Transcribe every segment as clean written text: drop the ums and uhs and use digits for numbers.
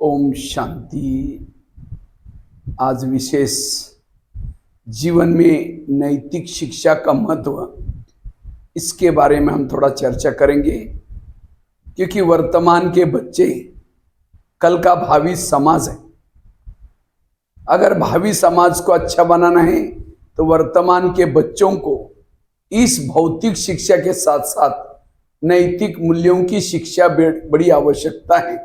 ओम शांति। आज विशेष जीवन में नैतिक शिक्षा का महत्व, इसके बारे में हम थोड़ा चर्चा करेंगे, क्योंकि वर्तमान के बच्चे कल का भावी समाज है। अगर भावी समाज को अच्छा बनाना है तो वर्तमान के बच्चों को इस भौतिक शिक्षा के साथ साथ नैतिक मूल्यों की शिक्षा बड़ी आवश्यकता है,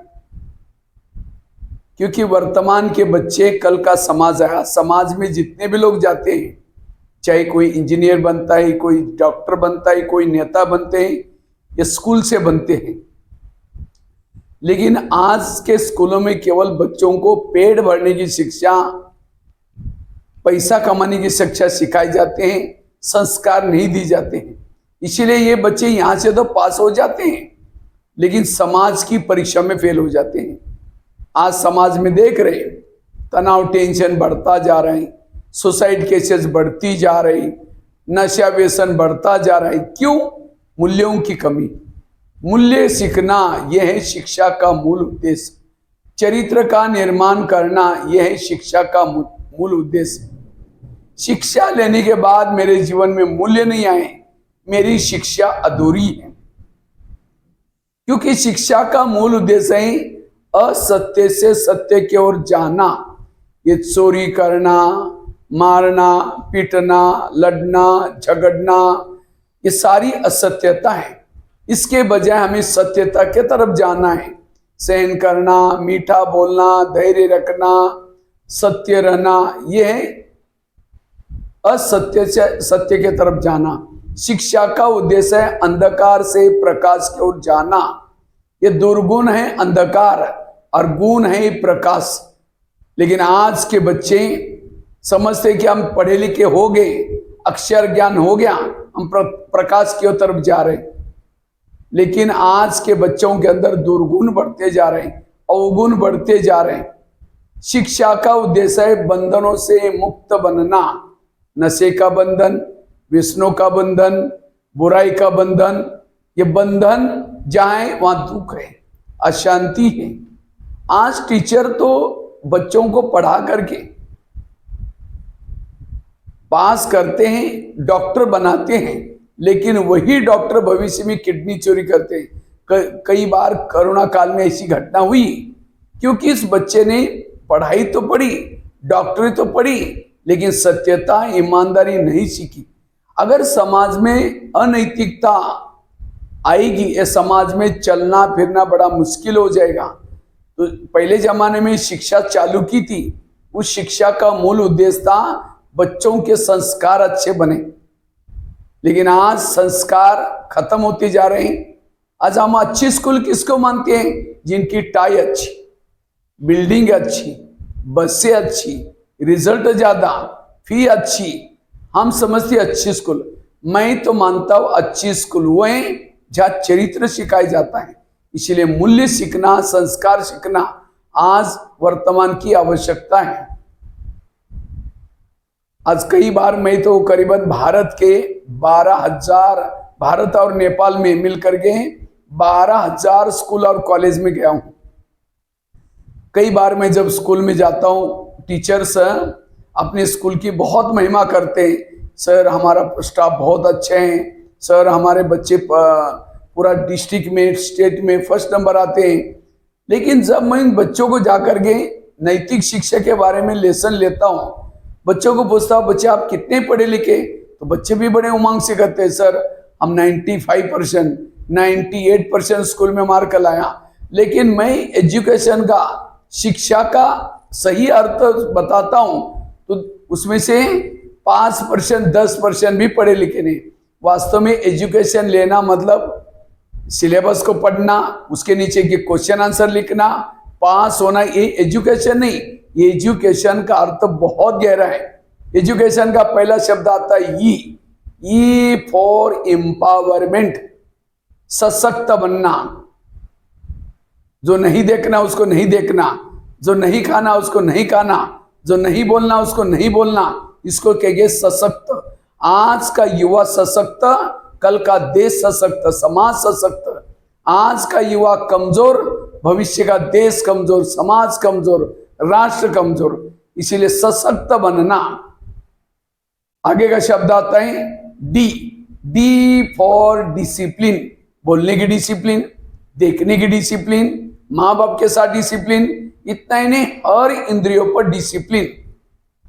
क्योंकि वर्तमान के बच्चे कल का समाज है। समाज में जितने भी लोग जाते हैं, चाहे कोई इंजीनियर बनता है, कोई डॉक्टर बनता है, कोई नेता बनते हैं, ये स्कूल से बनते हैं। लेकिन आज के स्कूलों में केवल बच्चों को पेट भरने की शिक्षा, पैसा कमाने की शिक्षा सिखाई जाते हैं, संस्कार नहीं दी जाते हैं। इसीलिए ये बच्चे यहां से तो पास हो जाते हैं, लेकिन समाज की परीक्षा में फेल हो जाते हैं। आज समाज में देख रहे हैं, तनाव टेंशन बढ़ता जा रहा है, सुसाइड केसेस बढ़ती जा रही, नशा व्यसन बढ़ता जा रहा है। क्यों? मूल्यों की कमी। मूल्य सीखना यह है शिक्षा का मूल उद्देश्य। चरित्र का निर्माण करना यह है शिक्षा का मूल उद्देश्य। शिक्षा लेने के बाद मेरे जीवन में मूल्य नहीं आए, मेरी शिक्षा अधूरी है। क्योंकि शिक्षा का मूल उद्देश्य है असत्य से सत्य की ओर जाना। ये चोरी करना, मारना, पीटना, लड़ना, झगड़ना, ये सारी असत्यता है। इसके बजाय हमें सत्यता के तरफ जाना है। सहन करना, मीठा बोलना, धैर्य रखना, सत्य रहना, ये है असत्य से सत्य के तरफ जाना। शिक्षा का उद्देश्य है अंधकार से प्रकाश की ओर जाना। ये दुर्गुण है अंधकार और गुण है प्रकाश। लेकिन आज के बच्चे समझते कि हम पढ़े लिखे हो गए, अक्षर ज्ञान हो गया, हम प्रकाश की तरफ जा रहे हैं। लेकिन आज के बच्चों के अंदर दुर्गुण बढ़ते जा रहे हैं, अवगुण बढ़ते जा रहे हैं। शिक्षा का उद्देश्य है बंधनों से मुक्त बनना। नशे का बंधन, व्यसनों का बंधन, बुराई का बंधन, ये बंधन जहां है वहां दुख है, अशांति है। आज टीचर तो बच्चों को पढ़ा करके पास करते हैं, डॉक्टर बनाते हैं, लेकिन वही डॉक्टर भविष्य में किडनी चोरी करते हैं। कई बार कोरोना काल में ऐसी घटना हुई, क्योंकि इस बच्चे ने पढ़ाई तो पढ़ी, डॉक्टरी तो पढ़ी, लेकिन सत्यता, ईमानदारी नहीं सीखी। अगर समाज में अनैतिकता आएगी, ये समाज में चलना फिरना बड़ा मुश्किल हो जाएगा। तो पहले जमाने में शिक्षा चालू की थी, उस शिक्षा का मूल उद्देश्य था बच्चों के संस्कार अच्छे बने। लेकिन आज संस्कार खत्म होते जा रहे हैं। आज हम अच्छी स्कूल किसको मानते हैं? जिनकी टाई अच्छी, बिल्डिंग अच्छी, बसें अच्छी, रिजल्ट ज्यादा, फी अच्छी, हम समझते अच्छी स्कूल। मैं तो मानता हूं अच्छी स्कूल वो है जहां चरित्र सिखाया जाता है। इसलिए मूल्य सीखना, संस्कार सीखना आज वर्तमान की आवश्यकता है। आज कई बार मैं तो करीबन भारत के 12,000, भारत और नेपाल में मिलकर के 12,000 स्कूल और कॉलेज में गया हूं। कई बार मैं जब स्कूल में जाता हूं, टीचर्स अपने स्कूल की बहुत महिमा करते हैं। सर हमारा स्टाफ बहुत अच्छे हैं, सर हमारे बच्चे पूरा डिस्ट्रिक्ट में, स्टेट में फर्स्ट नंबर आते हैं। लेकिन जब मैं इन बच्चों को जाकर के नैतिक शिक्षा के बारे में लेसन लेता हूं, बच्चों को पूछता हूं बच्चे आप कितने पढ़े लिखे, तो बच्चे भी बड़े उमंग से कहते हैं सर हम 95%, 98% स्कूल में मार्क लाया। लेकिन मैं एजुकेशन का, शिक्षा का सही अर्थ बताता हूं तो उसमें से 5%, 10% भी पढ़े लिखे नहीं। वास्तव में एजुकेशन लेना मतलब सिलेबस को पढ़ना, उसके नीचे के क्वेश्चन आंसर लिखना, पास होना, ये एजुकेशन नहीं। ये एजुकेशन का अर्थ बहुत गहरा है। एजुकेशन का पहला शब्द आता है ई फॉर एम्पावरमेंट, सशक्त बनना। जो नहीं देखना उसको नहीं देखना, जो नहीं खाना उसको नहीं खाना, जो नहीं बोलना उसको नहीं बोलना, इसको कहेंगे सशक्त। आज का युवा सशक्त, कल का देश सशक्त, समाज सशक्त। आज का युवा कमजोर, भविष्य का देश कमजोर, समाज कमजोर, राष्ट्र कमजोर। इसीलिए सशक्त बनना। आगे का शब्द आता है डी। D for discipline. बोलने की डिसिप्लिन, देखने की डिसिप्लिन, माँ बाप के साथ डिसिप्लिन, इतना ही नहीं हर इंद्रियों पर डिसिप्लिन।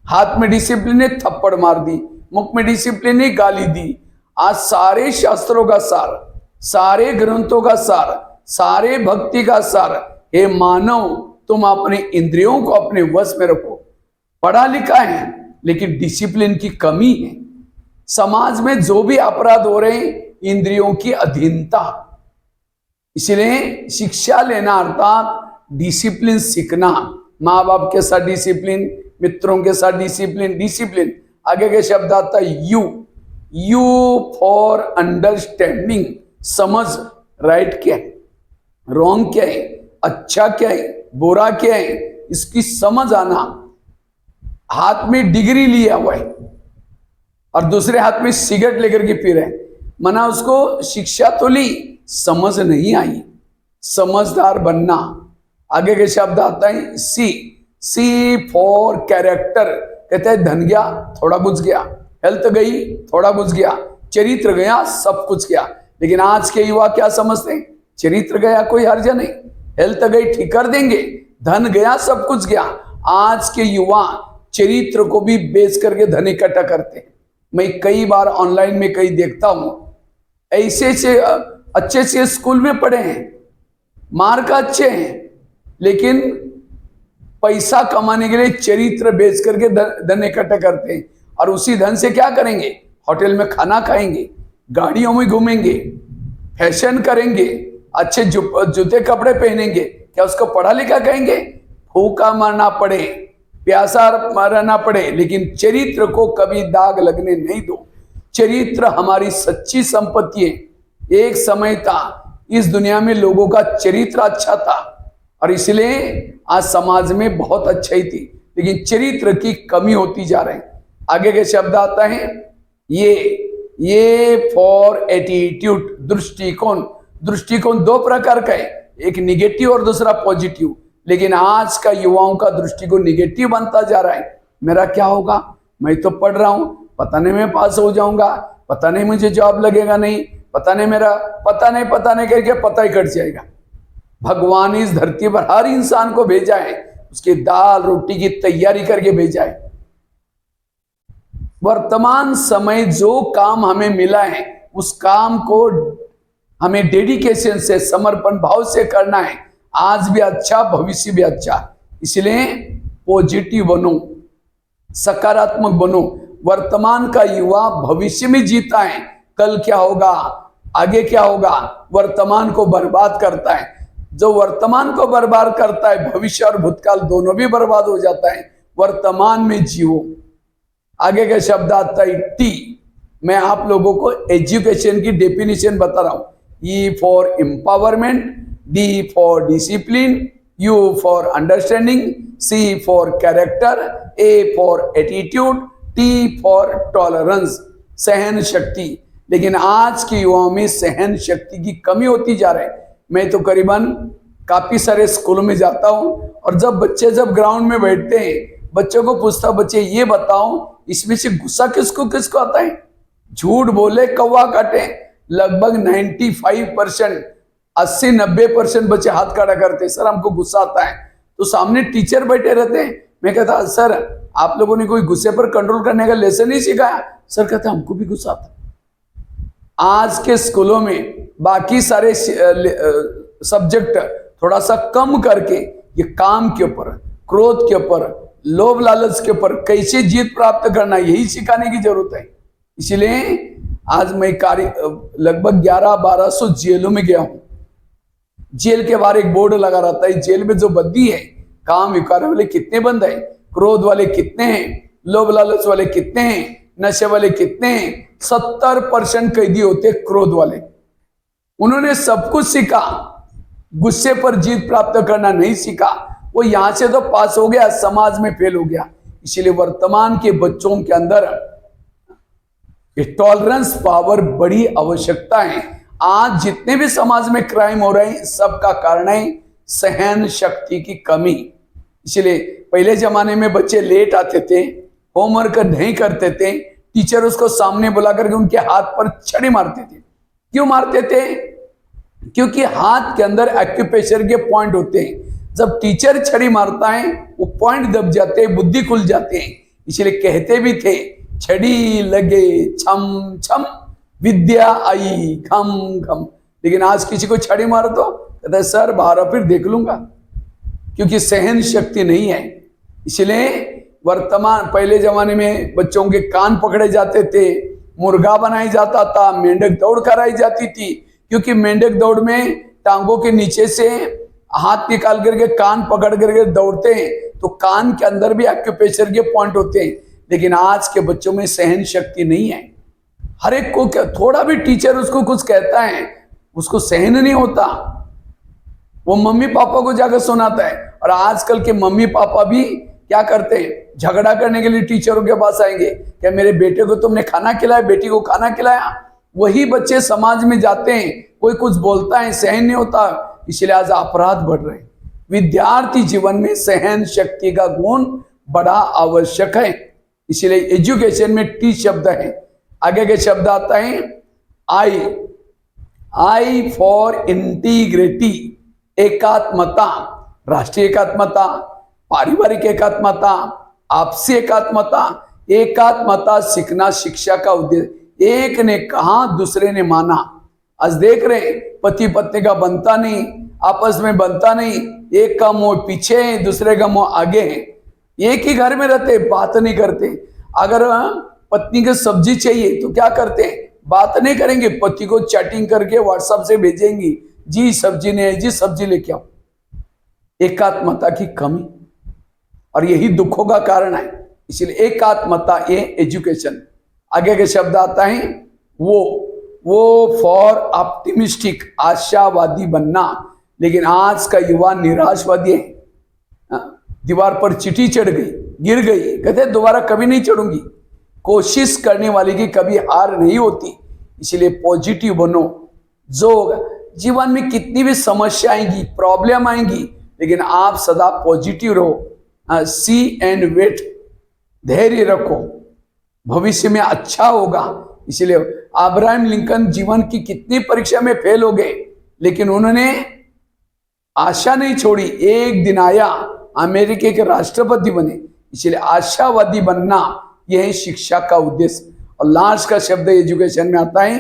हाथ में डिसिप्लिन ने थप्पड़ मार दी, मुख में डिसिप्लिन ने गाली दी। आज सारे शास्त्रों का सार, सारे ग्रंथों का सार, सारे भक्ति का सार, हे मानव तुम अपने इंद्रियों को अपने वश में रखो। पढ़ा लिखा है लेकिन डिसिप्लिन की कमी है। समाज में जो भी अपराध हो रहे हैं, इंद्रियों की अधीनता। इसलिए शिक्षा लेना अर्थात डिसिप्लिन सीखना। माँ बाप के साथ डिसिप्लिन, मित्रों के साथ डिसिप्लिन। डिसिप्लिन आगे के शब्द आता है यू। You for understanding. समझ, राइट क्या है, रॉन्ग क्या है, अच्छा क्या है, बुरा क्या है, इसकी समझ आना। हाथ में डिग्री लिया हुआ है और दूसरे हाथ में सिगरेट लेकर के पी रहे हैं, मना उसको शिक्षा तो ली, समझ नहीं आई। समझदार बनना। आगे के शब्द आता है सी। सी फॉर कैरेक्टर। कहते हैं धन गया थोड़ा कुछ गया, हेल्थ गई थोड़ा कुछ गया, चरित्र गया सब कुछ गया। लेकिन आज के युवा क्या समझते हैं, चरित्र गया कोई हर्ज नहीं, हेल्थ गई ठीक कर देंगे, धन गया सब कुछ गया। आज के युवा चरित्र को भी बेच करके धन इकट्ठा करते हैं। मैं कई बार ऑनलाइन में कई देखता हूं, ऐसे से अच्छे से स्कूल में पढ़े हैं, मार्क अच्छे हैं, लेकिन पैसा कमाने के लिए चरित्र बेच करके धन इकट्ठा करते हैं। और उसी धन से क्या करेंगे, होटल में खाना खाएंगे, गाड़ियों में घूमेंगे, फैशन करेंगे, अच्छे जूते कपड़े पहनेंगे। क्या उसको पढ़ा लिखा कहेंगे? भूखा मरना पड़े, प्यासा मरना पड़े, लेकिन चरित्र को कभी दाग लगने नहीं दो। चरित्र हमारी सच्ची संपत्ति है। एक समय था इस दुनिया में लोगों का चरित्र अच्छा था और इसलिए आज समाज में बहुत अच्छाई थी, लेकिन चरित्र की कमी होती जा रही है। आगे के शब्द आता है ये फॉर एटीट्यूड। दृष्टिकोण। दृष्टिकोण दो प्रकार का है, एक निगेटिव और दूसरा पॉजिटिव। लेकिन आज का युवाओं का दृष्टिकोण निगेटिव बनता जा रहा है। मेरा क्या होगा, मैं तो पढ़ रहा हूं, पता नहीं मैं पास हो जाऊंगा, पता नहीं मुझे जॉब लगेगा नहीं, पता नहीं मेरा पता नहीं करके पता ही कट जाएगा। भगवान इस धरती पर हर इंसान को भेजा है, उसकी दाल रोटी की तैयारी करके भेजा है। वर्तमान समय जो काम हमें मिला है उस काम को हमें डेडिकेशन से, समर्पण भाव से करना है। आज भी अच्छा, भविष्य भी अच्छा। इसलिए पॉजिटिव बनो, सकारात्मक बनो। वर्तमान का युवा भविष्य में जीता है, कल क्या होगा, आगे क्या होगा, वर्तमान को बर्बाद करता है। जो वर्तमान को बर्बाद करता है, भविष्य और भूतकाल दोनों भी बर्बाद हो जाता है। वर्तमान में जियो। आगे का शब्द आता है टी। मैं आप लोगों को एजुकेशन की डेफिनेशन बता रहा हूं। E for empowerment, D for discipline, U for understanding, C for character, A for attitude, T for tolerance, सहन शक्ति। लेकिन आज के युवाओं में सहन शक्ति की कमी होती जा रही है। मैं तो करीबन काफी सारे स्कूलों में जाता हूं और जब बच्चे ग्राउंड में बैठते हैं, बच्चों को पूछता हूं, बच्चे ये बताओ इसमें से गुस्सा किसको किसको आता है? झूठ बोले कौवा काटे। लगभग 95%, 80-90% बच्चे हाथ खड़ा करते, सर हमको गुस्सा आता है। तो सामने टीचर बैठे रहते हैं, मैं कहता सर आप लोगों ने कोई गुस्से पर कंट्रोल करने का लेसन नहीं सिखाया? सर कहते हमको भी गुस्सा आता है। आज के स्कूलों में बाकी सारे सब्जेक्ट थोड़ा सा कम करके ये काम के ऊपर, क्रोध के ऊपर, लोभ लालच के ऊपर कैसे जीत प्राप्त करना, यही सिखाने की जरूरत है। इसलिए आज मैं लगभग 1100-1200 जेलों में गया हूं। जेल के बाहर एक बोर्ड लगा रहता है, जेल में जो बंदी है, काम विकार वाले कितने बंद है, क्रोध वाले कितने हैं, लोभ लालच वाले कितने हैं, नशे वाले कितने हैं। 70% कैदी होते क्रोध वाले। उन्होंने सब कुछ सीखा, गुस्से पर जीत प्राप्त करना नहीं सीखा। वो यहां से तो पास हो गया, समाज में फेल हो गया। इसीलिए वर्तमान के बच्चों के अंदर टॉलरेंस पावर बड़ी आवश्यकता है। आज जितने भी समाज में क्राइम हो रहे हैं, सबका कारण है सहन शक्ति की कमी। इसलिए पहले जमाने में बच्चे लेट आते थे, होमवर्क नहीं करते थे, टीचर उसको सामने बुला करके उनके हाथ पर छड़ी मारते थे। क्यों मारते थे? क्योंकि हाथ के अंदर एक्यूप्रेशर के पॉइंट होते हैं। जब टीचर छड़ी मारता है वो पॉइंट दब जाते हैं, बुद्धि खुल जाते हैं। इसलिए कहते भी थे, छड़ी लगे छम छम विद्या आई खम खम। लेकिन आज किसी को छड़ी मारो तो कहता है सर बाहर फिर देख लूंगा, क्योंकि सहन शक्ति नहीं है। इसलिए वर्तमान पहले जमाने में बच्चों के कान पकड़े जाते थे, मुर्गा बनाया जाता था, मेंढक दौड़ कराई जाती थी, क्योंकि मेंढक दौड़ में टांगों के नीचे से हाथ निकाल करके कान पकड़ करके दौड़ते हैं, तो कान के अंदर भी एक्यूप्रेशर के पॉइंट होते हैं। लेकिन आज के बच्चों में सहन शक्ति नहीं है। हर एक को थोड़ा भी टीचर उसको कुछ कहता है उसको सहन नहीं होता, वो मम्मी पापा को जाकर सुनाता है। और आजकल के मम्मी पापा भी क्या करते हैं, झगड़ा करने के लिए टीचरों के पास आएंगे, क्या मेरे बेटे को तुमने खाना खिलाया, बेटी को खाना खिलाया। वही बच्चे समाज में जाते हैं, कोई कुछ बोलता है, सहन नहीं होता, इसलिए आज अपराध बढ़ रहे हैं। विद्यार्थी जीवन में सहन शक्ति का गुण बड़ा आवश्यक है। इसलिए एजुकेशन में टी शब्द है, आगे के शब्द आता है आई फॉर इंटीग्रिटी, एकात्मता, राष्ट्रीय एकात्मता, पारिवारिक एकात्मता, आपसी एकात्मता। एकात्मता सीखना शिक्षा का उद्देश्य। एक ने कहा दूसरे ने माना। आज देख रहे पति पत्नी का बनता नहीं, आपस में बनता नहीं, एक का मुंह पीछे है, दूसरे का मुंह आगे है, एक ही घर में रहते, बात नहीं करते। अगर पत्नी को सब्जी चाहिए तो क्या करते हैं, बात नहीं करेंगे, पति को चैटिंग करके व्हाट्सएप से भेजेंगी, जी सब्जी नहीं है, जी सब्जी लेके आओ। एकात्मता की कमी, और यही दुखों का कारण है। इसलिए एकात्मता ये एजुकेशन। आगे के शब्द आता है वो फॉर ऑप्टिमिस्टिक, आशावादी बनना। लेकिन आज का युवा निराशवादी है। दीवार पर चिट्ठी चढ़ गई, गिर गई, कहते दोबारा कभी नहीं चढ़ूंगी। कोशिश करने वाले की कभी हार नहीं होती। इसलिए पॉजिटिव बनो। जो जीवन में कितनी भी समस्या आएंगी, प्रॉब्लम आएंगी, लेकिन आप सदा पॉजिटिव रहो। सी एंड वेट, धैर्य रखो, भविष्य में अच्छा होगा। इसलिए अब्राहम लिंकन जीवन की कितनी परीक्षा में फेल हो गए, लेकिन उन्होंने आशा नहीं छोड़ी। एक दिन आया, अमेरिका के राष्ट्रपति बने। इसलिए आशावादी बनना यह है शिक्षा का उद्देश्य। और लास्ट का शब्द एजुकेशन में आता है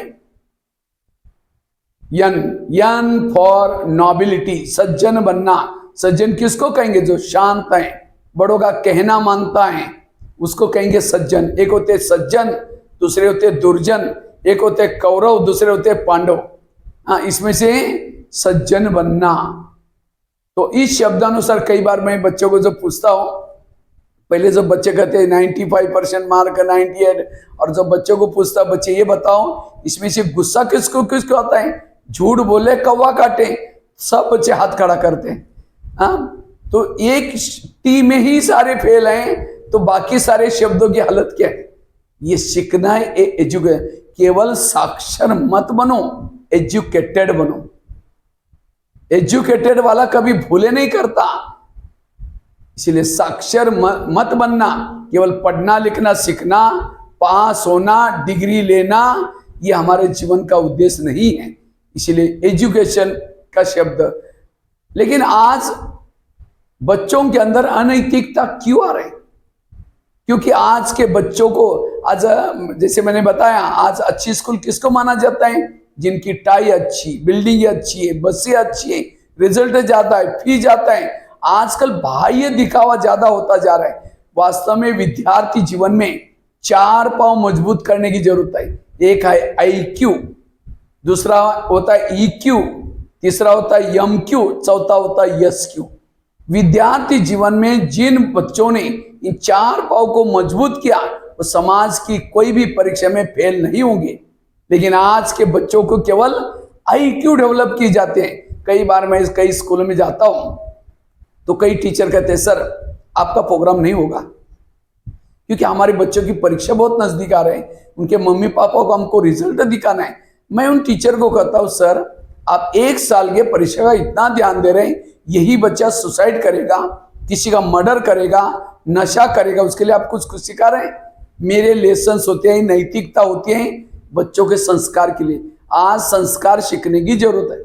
यन फॉर नॉबिलिटी, सज्जन बनना। सज्जन किसको कहेंगे? जो शांत है, बड़ों का कहना मानता है, उसको कहेंगे सज्जन। एक होते सज्जन, दूसरे होते दुर्जन, एक होते कौरव, दूसरे होते पांडव। हाँ, इसमें से सज्जन बनना। तो इस शब्दानुसार कई बार मैं बच्चों को जब पूछता हूं, पहले जब बच्चे कहते हैं 95% मार्क, 98, और जब बच्चों को पूछता बच्चे ये बताओ इसमें से गुस्सा किसको किसको आता है, झूठ बोले कौवा काटे, सब बच्चे हाथ खड़ा करते हैं। हाँ, तो एक टी में ही सारे फेल हैं, तो बाकी सारे शब्दों की हालत क्या है? ये सीखना है एजुकेशन। केवल साक्षर मत बनो, एजुकेटेड बनो। एजुकेटेड वाला कभी भूले नहीं करता। इसलिए साक्षर मत बनना, केवल पढ़ना लिखना सीखना, पास होना, डिग्री लेना, ये हमारे जीवन का उद्देश्य नहीं है। इसलिए एजुकेशन का शब्द। लेकिन आज बच्चों के अंदर अनैतिकता क्यों आ रही? क्योंकि आज के बच्चों को, आज जैसे मैंने बताया, आज अच्छी स्कूल किसको माना जाता है? जिनकी टाई अच्छी, बिल्डिंग अच्छी है, बसें अच्छी है, रिजल्ट ज्यादा है, फी जाता है। आजकल बाह्य दिखावा ज्यादा होता जा रहा है। वास्तव में विद्यार्थी जीवन में 4 पांव मजबूत करने की जरूरत है। एक है IQ, दूसरा होता है EQ, तीसरा होता है MQ, चौथा होता है SQ। विद्यार्थी जीवन में जिन बच्चों ने इन 4 पांव को मजबूत किया, वो समाज की कोई भी परीक्षा में फेल नहीं होंगे। लेकिन आज के बच्चों को केवल IQ डेवलप किए जाते हैं। कई बार मैं कई स्कूलों में जाता हूं, तो कई टीचर कहते हैं सर आपका प्रोग्राम नहीं होगा, क्योंकि हमारे बच्चों की परीक्षा बहुत नजदीक आ रहे हैं, उनके मम्मी पापा को हमको रिजल्ट दिखाना है। मैं उन टीचर को कहता हूं सर आप 1 साल के परीक्षा का इतना ध्यान दे रहे हैं, यही बच्चा सुसाइड करेगा, किसी का मर्डर करेगा, नशा करेगा, उसके लिए आप कुछ सिखा रहे हैं। मेरे लेसन्स होते हैं, नैतिकता होती है बच्चों के संस्कार के लिए। आज संस्कार सीखने की जरूरत है।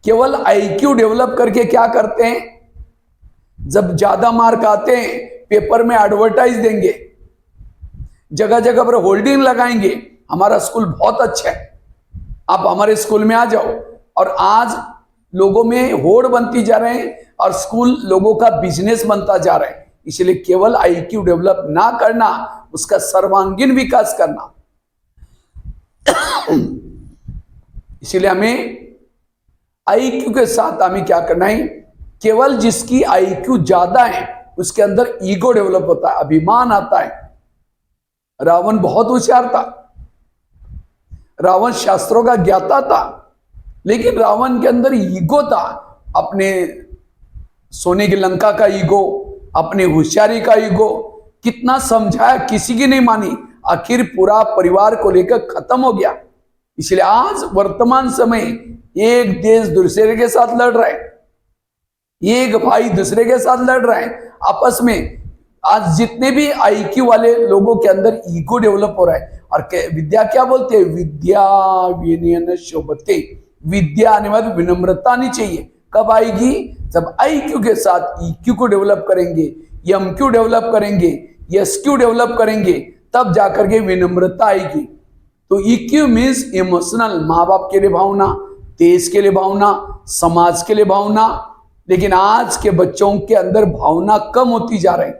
केवल आईक्यू डेवलप करके क्या करते हैं, जब ज्यादा मार्क आते हैं पेपर में एडवर्टाइज देंगे, जगह जगह पर होल्डिंग लगाएंगे, हमारा स्कूल बहुत अच्छा है, आप हमारे स्कूल में आ जाओ। और आज लोगों में होड़ बनती जा रहे हैं और स्कूल लोगों का बिजनेस बनता जा रहा है। इसलिए केवल आईक्यू डेवलप ना करना, उसका सर्वांगीण विकास करना। इसलिए हमें आईक्यू के साथ हमें क्या करना है, केवल जिसकी आईक्यू ज्यादा है उसके अंदर ईगो डेवलप होता है, अभिमान आता है। रावण बहुत होशियार था, रावण शास्त्रों का ज्ञाता था, लेकिन रावण के अंदर ईगो था, अपने सोने की लंका का ईगो, अपनी होशियारी का ईगो। कितना समझाया, किसी की नहीं मानी, आखिर पूरा परिवार को लेकर खत्म हो गया। इसलिए आज वर्तमान समय एक देश दूसरे के साथ लड़ रहा है, एक भाई दूसरे के साथ लड़ रहा है आपस में। आज जितने भी आईक्यू वाले लोगों के अंदर ईगो डेवलप हो रहा है। और विद्या क्या बोलते हैं, विद्या विनयन शोभते, विद्या आने बाद विनम्रता आनी चाहिए। कब आएगी, जब आईक्यू के साथ ईक्यू को डेवलप करेंगे, एमक्यू डेवलप करेंगे, एसक्यू डेवलप करेंगे, तब जाकर के विनम्रता आएगी। तो ईक्यू मीन्स इमोशनल, माँ बाप के लिए भावना, देश के लिए भावना, समाज के लिए भावना। लेकिन आज के बच्चों के अंदर भावना कम होती जा रही,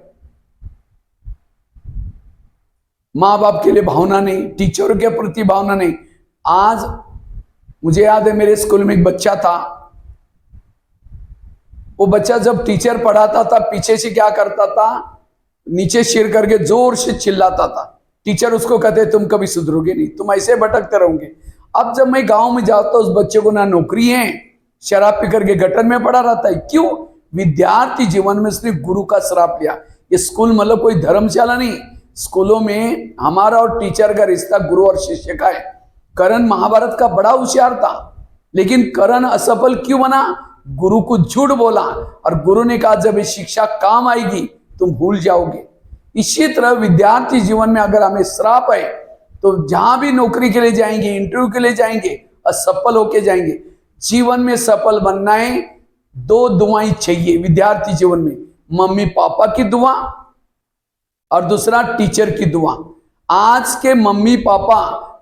माँ बाप के लिए भावना नहीं, टीचरों के प्रति भावना नहीं। आज मुझे याद है मेरे स्कूल में एक बच्चा था, वो बच्चा जब टीचर पढ़ाता था पीछे से क्या करता था, नीचे सिर करके जोर से चिल्लाता था। टीचर उसको कहते तुम कभी सुधरोगे नहीं, तुम ऐसे भटकते रहोगे। अब जब मैं गांव में जाता हूं, उस बच्चे को ना नौकरी है, शराब पी करके गटर में पड़ा रहता है। क्यों? विद्यार्थी जीवन में उसने गुरु का श्राप लिया। ये स्कूल मतलब कोई धर्मशाला नहीं, स्कूलों में हमारा और टीचर का रिश्ता गुरु और शिष्य का है। कर्ण महाभारत का बड़ा होशियार था, लेकिन कर्ण असफल क्यों बना? गुरु को झूठ बोला, और गुरु ने कहा जब ये शिक्षा काम आएगी तुम भूल जाओगे। इसी तरह विद्यार्थी जीवन में अगर हमें श्राप है तो जहां भी नौकरी के लिए जाएंगे, इंटरव्यू के लिए जाएंगे, असफल होके जाएंगे। जीवन में सफल बनना है, 2 दुआएं चाहिए विद्यार्थी जीवन में, मम्मी पापा की दुआ और दूसरा टीचर की दुआ। आज के मम्मी पापा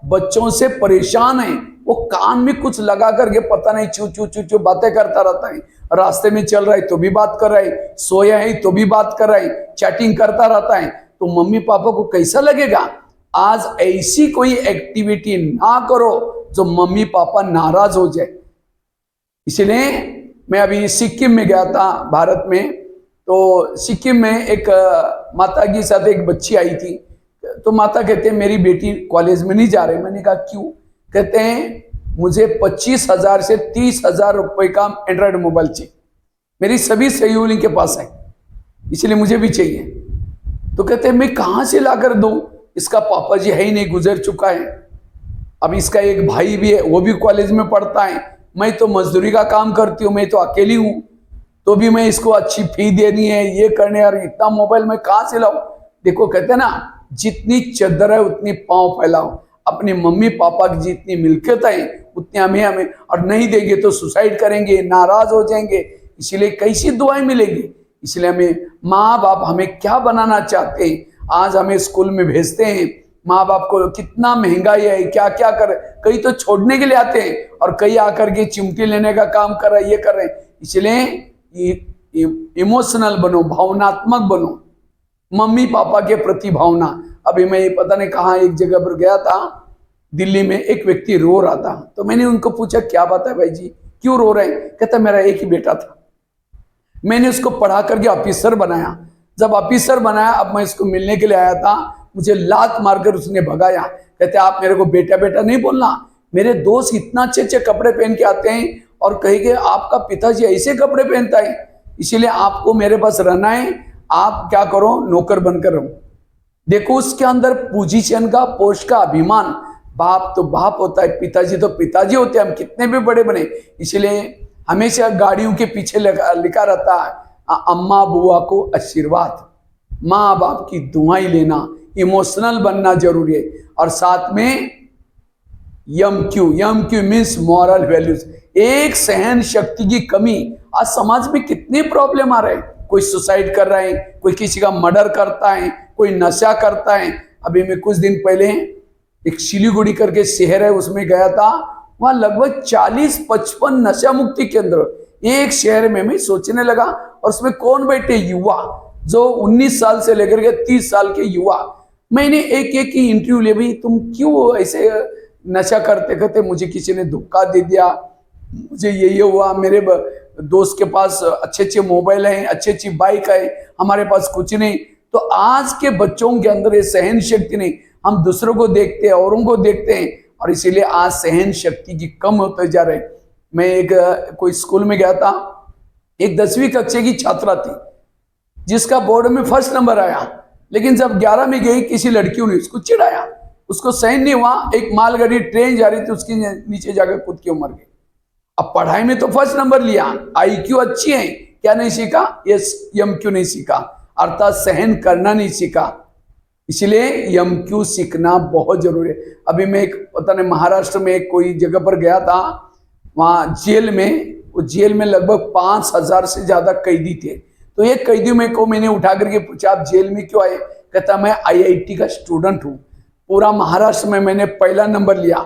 बच्चों से परेशान हैं, वो कान में कुछ लगा करके पता नहीं चू चू चू चू बातें करता रहता है। रास्ते में चल रहा है तो भी बात कर रहा है, सोया है तो भी बात कर रहा है, चैटिंग करता रहता है। तो मम्मी पापा को कैसा लगेगा? आज ऐसी कोई एक्टिविटी ना करो जो मम्मी पापा नाराज हो जाए। इसलिए मैं अभी सिक्किम में गया था भारत में, तो सिक्किम में एक माता के साथ एक बच्ची आई थी। तो माता कहते हैं मेरी बेटी कॉलेज में नहीं जा रही। मैंने कहा क्यों? कहते हैं मुझे 25,000 से 30,000 रुपए का एंड्रॉयड मोबाइल चाहिए, मेरी सभी सहयोगी के पास है, इसलिए मुझे भी चाहिए। तो कहते हैं मैं कहां से लाकर दूं, इसका पापा जी है ही नहीं, गुजर चुका है। अब इसका एक भाई भी है, वो भी कॉलेज में पढ़ता है। मैं तो मजदूरी का काम करती हूँ, मैं तो अकेली हूँ, तो भी मैं इसको अच्छी फी देनी है, ये करने, और इतना मोबाइल मैं कहां से लाऊं? देखो कहते हैं ना, जितनी चद्दर है उतनी पांव फैलाओ। अपने मम्मी पापा की जितनी मिल्कियत है उतनी हमें और नहीं देंगे तो सुसाइड करेंगे, नाराज हो जाएंगे। इसलिए कैसी दुआएं मिलेगी? इसलिए हमें माँ बाप हमें क्या बनाना चाहते हैं, आज हमें स्कूल में भेजते हैं। माँ बाप को कितना महंगाई है, क्या क्या कर, कई तो छोड़ने के लिए आते हैं और कई आकर के चिमटी लेने का काम कर रहे हैं, ये कर रहे हैं। इसलिए इमोशनल बनो, भावनात्मक बनो, मम्मी पापा के प्रति भावना। अभी मैं पता नहीं कहाँ एक जगह पर गया था, दिल्ली में, एक व्यक्ति रो रहा था। तो मैंने उनको पूछा क्या बात है भाई जी, क्यों रो रहे हैं? कहता मेरा एक ही बेटा था, मैंने उसको पढ़ा करके ऑफिसर बनाया। जब ऑफिसर बनाया, अब मैं इसको मिलने के लिए आया था, मुझे लात मारकर उसने भगाया। कहते आप मेरे को बेटा बेटा नहीं बोलना, मेरे दोस्त इतना अच्छे अच्छे कपड़े पहन के आते हैं और कहेंगे आपका पिताजी ऐसे कपड़े पहनता है, इसीलिए आपको मेरे पास रहना है, आप क्या करो, नौकर बनकर रहो। देखो उसके अंदर पोजीशन का, पोस्ट का अभिमान, बाप तो बाप होता है, पिताजी तो पिताजी होते हैं, हम कितने भी बड़े बने। इसलिए हमेशा गाड़ियों के पीछे लिखा रहता है अम्मा बुआ को आशीर्वाद, माँ बाप की दुआएं लेना, इमोशनल बनना जरूरी है। और साथ में M Q means moral values. एक सहन शक्ति की कमी, आज समाज में कितने प्रॉब्लम आ रहे हैं, कोई सुसाइड कर रहा है, कोई किसी का मर्डर करता है, कोई नशा करता है। अभी मैं कुछ दिन पहले एक सिलीगुड़ी करके शहर है उसमें गया था, वहां लगभग 40-55 नशा मुक्ति केंद्र एक शहर में। मैं सोचने लगा, और उसमें कौन बैठे, युवा जो 19 साल से लेकर के 30 साल के युवा। मैंने एक एक की इंटरव्यू ले, भाई तुम क्यों ऐसे नशा करते करते, मुझे किसी ने धोखा दे दिया, मुझे ये हुआ, मेरे दोस्त के पास अच्छे अच्छे मोबाइल हैं, अच्छी अच्छी बाइक है, हमारे पास कुछ नहीं। तो आज के बच्चों के अंदर ये सहन शक्ति नहीं, हम दूसरों को देखते हैं, औरों को देखते हैं, और इसीलिए आज सहन शक्ति की कम होते जा रहे। मैं एक कोई स्कूल में गया था, एक 10वीं कक्षा की छात्रा थी जिसका बोर्ड में फर्स्ट नंबर आया, लेकिन जब 11 में गई किसी लड़कियों ने उसको चिढ़ाया, उसको सहन नहीं हुआ। एक मालगाड़ी ट्रेन जा रही थी, उसके नीचे जाकर कूद के मर गई। अब पढ़ाई में तो फर्स्ट नंबर लिया, IQ अच्छी है, क्या नहीं सीखा, MQ नहीं सीखा, अर्थात सहन करना नहीं सीखा। इसलिए MQ सीखना बहुत जरूरी है। अभी मैं एक पता नहीं महाराष्ट्र में एक कोई जगह पर गया था, वहां जेल में, वो जेल में लगभग 5000 से ज्यादा कैदी थे। तो एक कैदी में को मैंने उठा करके पूछा, आप जेल में क्यों आए? कहता मैं IIT का स्टूडेंट हूँ, पूरा महाराष्ट्र में मैंने पहला नंबर लिया,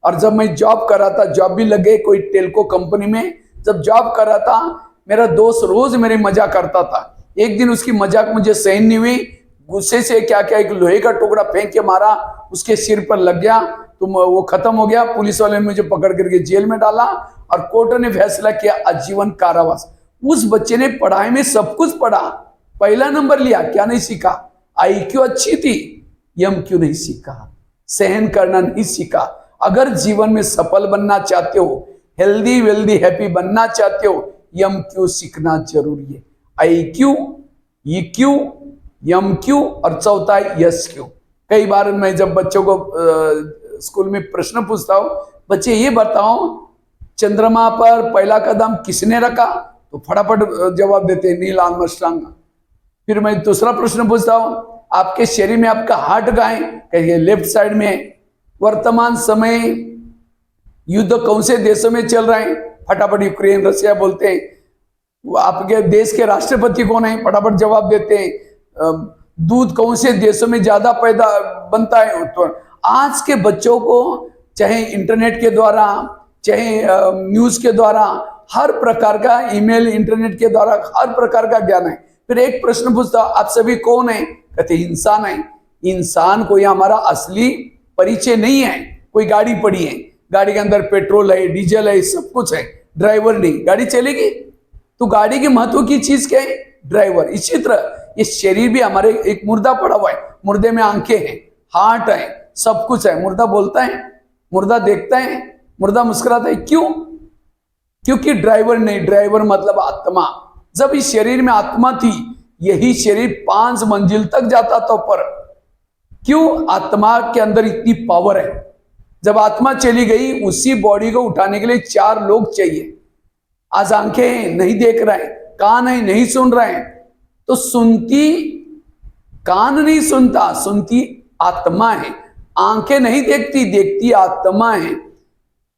और जब मैं जॉब कर रहा था, जॉब भी लगे कोई टेलको कंपनी में, जब जॉब कर रहा था, मेरा दोस्त रोज मेरे मजाक करता था। एक दिन उसकी मजाक मुझे सहन नहीं हुई, गुस्से से क्या क्या एक लोहे का टुकड़ा फेंक के मारा, उसके सिर पर लग गया, तो वो खत्म हो गया। पुलिस वाले ने मुझे पकड़ करके जेल में डाला, और कोर्ट ने फैसला किया आजीवन कारावास। उस बच्चे ने पढ़ाई में सब कुछ पढ़ा, पहला नंबर लिया, क्या नहीं सीखा? IQ अच्छी थी, MQ नहीं सीखा, सहन करना नहीं सीखा। अगर जीवन में सफल बनना चाहते हो, हेल्दी वेल्दी हैप्पी बनना चाहते हो, MQ सीखना जरूरी है। IQ, EQ, MQ और चौथा SQ। कई बार मैं जब बच्चों को स्कूल में प्रश्न पूछता हूं, बच्चे ये बताओ चंद्रमा पर पहला कदम किसने रखा? तो फटाफट जवाब देते हैं नील आर्मस्ट्रांग। फिर मैं दूसरा प्रश्न पूछता हूं, आपके शरीर में आपका हार्ट कहाँ है? कहिए लेफ्ट साइड में है। वर्तमान समय युद्ध कौन से देशों में चल रहे हैं? फटाफट यूक्रेन रशिया बोलते हैं। आपके देश के राष्ट्रपति कौन है? फटाफट जवाब देते हैं। दूध कौन से देशों में ज्यादा पैदा बनता है? तो आज के बच्चों को चाहे इंटरनेट के द्वारा, चाहे न्यूज के द्वारा, हर प्रकार का, ईमेल, इंटरनेट के द्वारा हर प्रकार का ज्ञान है। फिर एक प्रश्न पूछता, आप सभी कौन है? कहते इंसान है। इंसान कोई हमारा असली परिचय नहीं है। कोई गाड़ी पड़ी है, गाड़ी के अंदर पेट्रोल है, डीजल है, सब कुछ है, ड्राइवर नहीं, गाड़ी चलेगी? तो गाड़ी के महत्व की चीज क्या है? ड्राइवर। इसी तरह ये शरीर भी हमारे एक मुर्दा पड़ा हुआ है, मुर्दे में आंखें हैं, हार्ट है, सब कुछ है। मुर्दा बोलता है, मुर्दा देखता है, मुर्दा मुस्कुराता है, क्यों? क्योंकि ड्राइवर नहीं। ड्राइवर मतलब आत्मा। जब इस शरीर में आत्मा थी, यही शरीर 5 मंजिल तक जाता था ऊपर। क्यों? आत्मा के अंदर इतनी पावर है। जब आत्मा चली गई, उसी बॉडी को उठाने के लिए 4 लोग चाहिए। आज आंखें हैं, नहीं देख रहे हैं, कान है, नहीं सुन रहे हैं, तो सुनती कान नहीं सुनता, सुनती आत्मा है। आंखें नहीं देखती, देखती आत्मा है।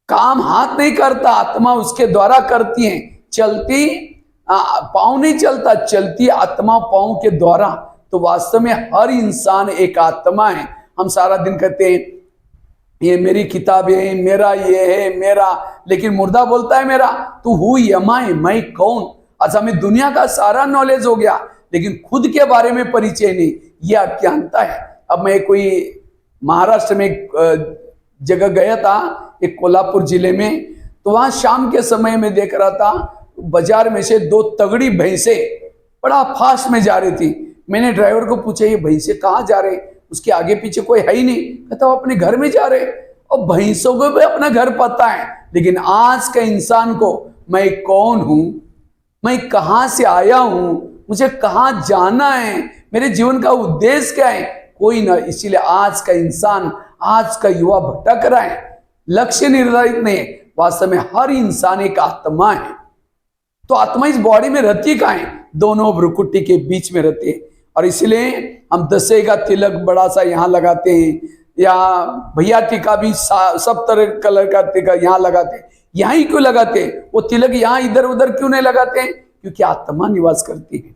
काम हाथ नहीं करता, आत्मा उसके द्वारा करती है। चलती पांव नहीं चलता, चलती आत्मा पांव के द्वारा। तो वास्तव में हर इंसान एक आत्मा है। हम सारा दिन कहते हैं ये मेरी किताब है, मेरा ये है, मेरा, लेकिन मुर्दा बोलता है मेरा। तो हु एम आई, मैं कौन? अच्छा, हमें दुनिया का सारा नॉलेज हो गया, लेकिन खुद के बारे में परिचय नहीं, यह अज्ञानता है। अब मैं कोई महाराष्ट्र में एक जगह गया था, एक कोल्हापुर जिले में, तो वहां शाम के समय में देख रहा था, बाजार में से 2 तगड़ी भैंसे बड़ा फास्ट में जा रही थी। मैंने ड्राइवर को पूछा, ये भैंसे कहाँ जा रहे? उसके आगे पीछे कोई है ही नहीं। कहता वो अपने घर में जा रहे। और भैंसों को भी अपना घर पता है, लेकिन आज के इंसान को मैं कौन हूं, मैं कहां से आया हूं, मुझे कहां जाना है, मेरे जीवन का उद्देश्य क्या है, कोई ना। इसीलिए आज का इंसान आज का युवा भटक रहा है, लक्ष्य निर्धारित नहीं है। वास्तव में हर इंसान एक आत्मा है। तो आत्मा इस बॉडी में रहती कहाँ है? दोनों भ्रुकुटी के बीच में रहती है। और इसलिए हम 10 का तिलक बड़ा सा यहाँ लगाते हैं, या भैया टीका भी सब तरह कलर का टीका यहाँ लगाते हैं। यहाँ ही क्यों लगाते हैं? वो तिलक यहाँ इधर उधर क्यों नहीं लगाते हैं? क्योंकि आत्मा निवास करती है।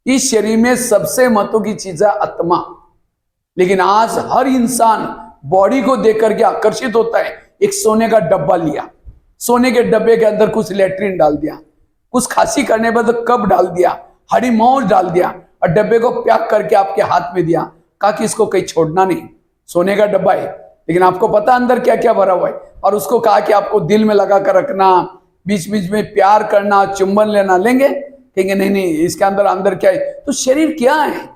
इस शरीर में सबसे महत्व की चीज है आत्मा। लेकिन आज हर इंसान बॉडी को देख करके आकर्षित होता है। एक सोने का डब्बा लिया, सोने के डब्बे के अंदर कुछ लेट्रिन डाल दिया, कुछ खांसी करने पर तो कप डाल दिया, हरी मौज डाल दिया, और डब्बे को पैक करके आपके हाथ में दिया, कहा कि इसको कहीं छोड़ना नहीं। सोने का डब्बा है, लेकिन आपको पता अंदर क्या क्या भरा हुआ है। और उसको कहा कि आपको दिल में लगा कर रखना, बीच बीच में प्यार करना, चुंबन लेना। लेंगे? कहेंगे नहीं नहीं, इसके अंदर अंदर क्या है? तो शरीर क्या है?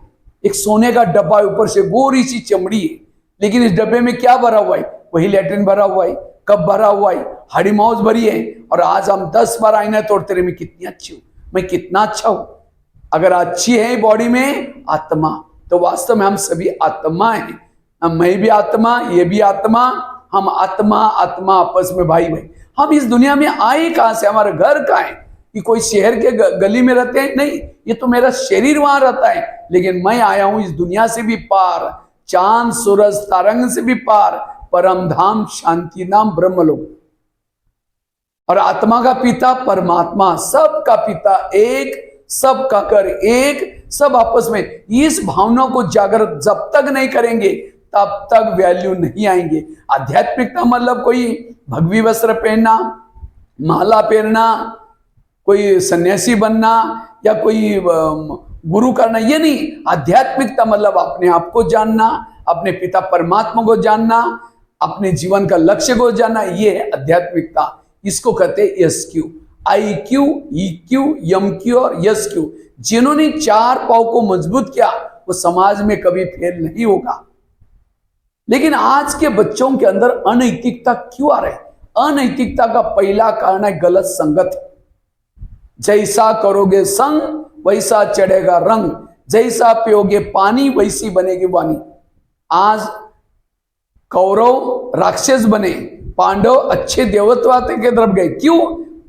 एक सोने का डब्बा, ऊपर से गोरी सी चमड़ी है, लेकिन इस डब्बे में क्या भरा हुआ है? वही लेट्रिन भरा हुआ है, कप भरा हुआ है, हरी मौज भरी है। और आज हम 10 बार आईना तोड़ते रहे, मैं कितनी अच्छी हूं, मैं कितना अच्छा हूं। अगर अच्छी है बॉडी में आत्मा, तो वास्तव में हम सभी आत्मा हैं। मैं भी आत्मा, ये भी आत्मा, हम आत्मा आत्मा आपस में भाई भाई। हम इस दुनिया में आए कहां से? हमारा घर कहां है? कि कोई शहर के गली में रहते हैं? नहीं, ये तो मेरा शरीर वहां रहता है। लेकिन मैं आया हूं इस दुनिया से भी पार, चांद सूरज तारंग से भी पार, परम धाम शांति नाम ब्रह्मलोक। और आत्मा का पिता परमात्मा, सबका पिता एक, सबका कर एक, सब आपस में। इस भावना को जागृत जब तक नहीं करेंगे तब तक वैल्यू नहीं आएंगे। आध्यात्मिकता मतलब कोई भगवी वस्त्र पहनना, माला पहनना, कोई सन्यासी बनना, या कोई गुरु करना, ये नहीं। आध्यात्मिकता मतलब अपने आप को जानना, अपने पिता परमात्मा को जानना, अपने जीवन का लक्ष्य को जानना, ये है आध्यात्मिकता। इसको कहते हैं एसक्यू, IQ, EQ, MQ और SQ। जिन्होंने 4 पाव को मजबूत किया वो समाज में कभी फेल नहीं होगा। लेकिन आज के बच्चों के अंदर अनैतिकता क्यों आ रही है? अनैतिकता का पहला कारण है गलत संगत। जैसा करोगे संग वैसा चढ़ेगा रंग, जैसा पियोगे पानी वैसी बनेगी वाणी। आज कौरव राक्षस बने, पांडव अच्छे देवत्व के तरफ गए। क्यों?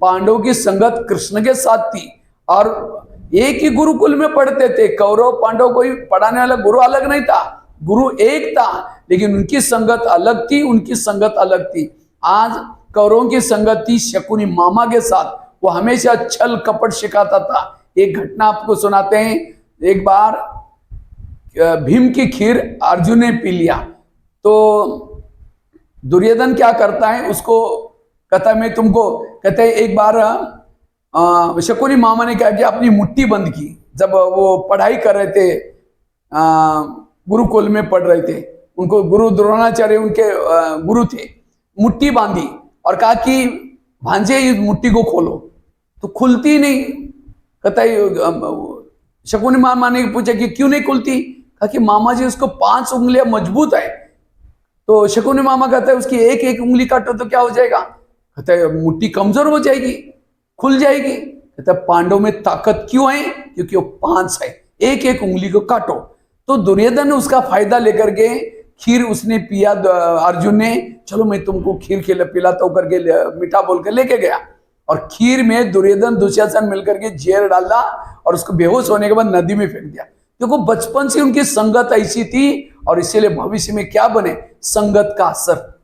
पांडव की संगत कृष्ण के साथ थी, और एक ही गुरुकुल में पढ़ते थे। कौरव पांडव कोई पढ़ाने वाला गुरु अलग नहीं था, गुरु एक था, लेकिन उनकी संगत अलग थी, उनकी संगत अलग थी। आज कौरवों की संगत थी शकुनी मामा के साथ, वो हमेशा छल कपट सिखाता था। एक घटना आपको सुनाते हैं। एक बार भीम की खीर अर्जुन ने पी लिया, तो दुर्योधन क्या करता है, उसको कहता है मैं तुमको, कहते हैं एक बार शकुनी मामा ने क्या किया, अपनी मुट्ठी बंद की। जब वो पढ़ाई कर रहे थे, गुरुकुल में पढ़ रहे थे, उनको गुरु द्रोणाचार्य उनके गुरु थे, मुट्ठी बांधी और कहा कि भांजे इस मुट्ठी को खोलो, तो खुलती नहीं। कहता है शकुनी मामा ने पूछा कि क्यों नहीं खुलती? कहा कि मामा जी उसको 5 उंगलियां मजबूत है। तो शकुनी मामा कहता है उसकी एक एक उंगली काटो तो क्या हो जाएगा? कहता है मुट्ठी कमजोर हो जाएगी, खुल जाएगी। कहता है पांडव में ताकत क्यों है? क्योंकि वो 5 है, एक एक उंगली को काटो। तो दुर्योधन ने उसका फायदा लेकर के खीर उसने पिया, अर्जुन ने चलो मैं तुमको खीर पिलाता हूं करके मीठा बोल कर लेके गया, और खीर में दुर्योधन दुशासन मिलकर के जहर डाला और उसको बेहोश होने के बाद नदी में फेंक दिया। देखो बचपन से उनकी संगत ऐसी थी, और इसीलिए भविष्य में क्या बने? संगत का असर।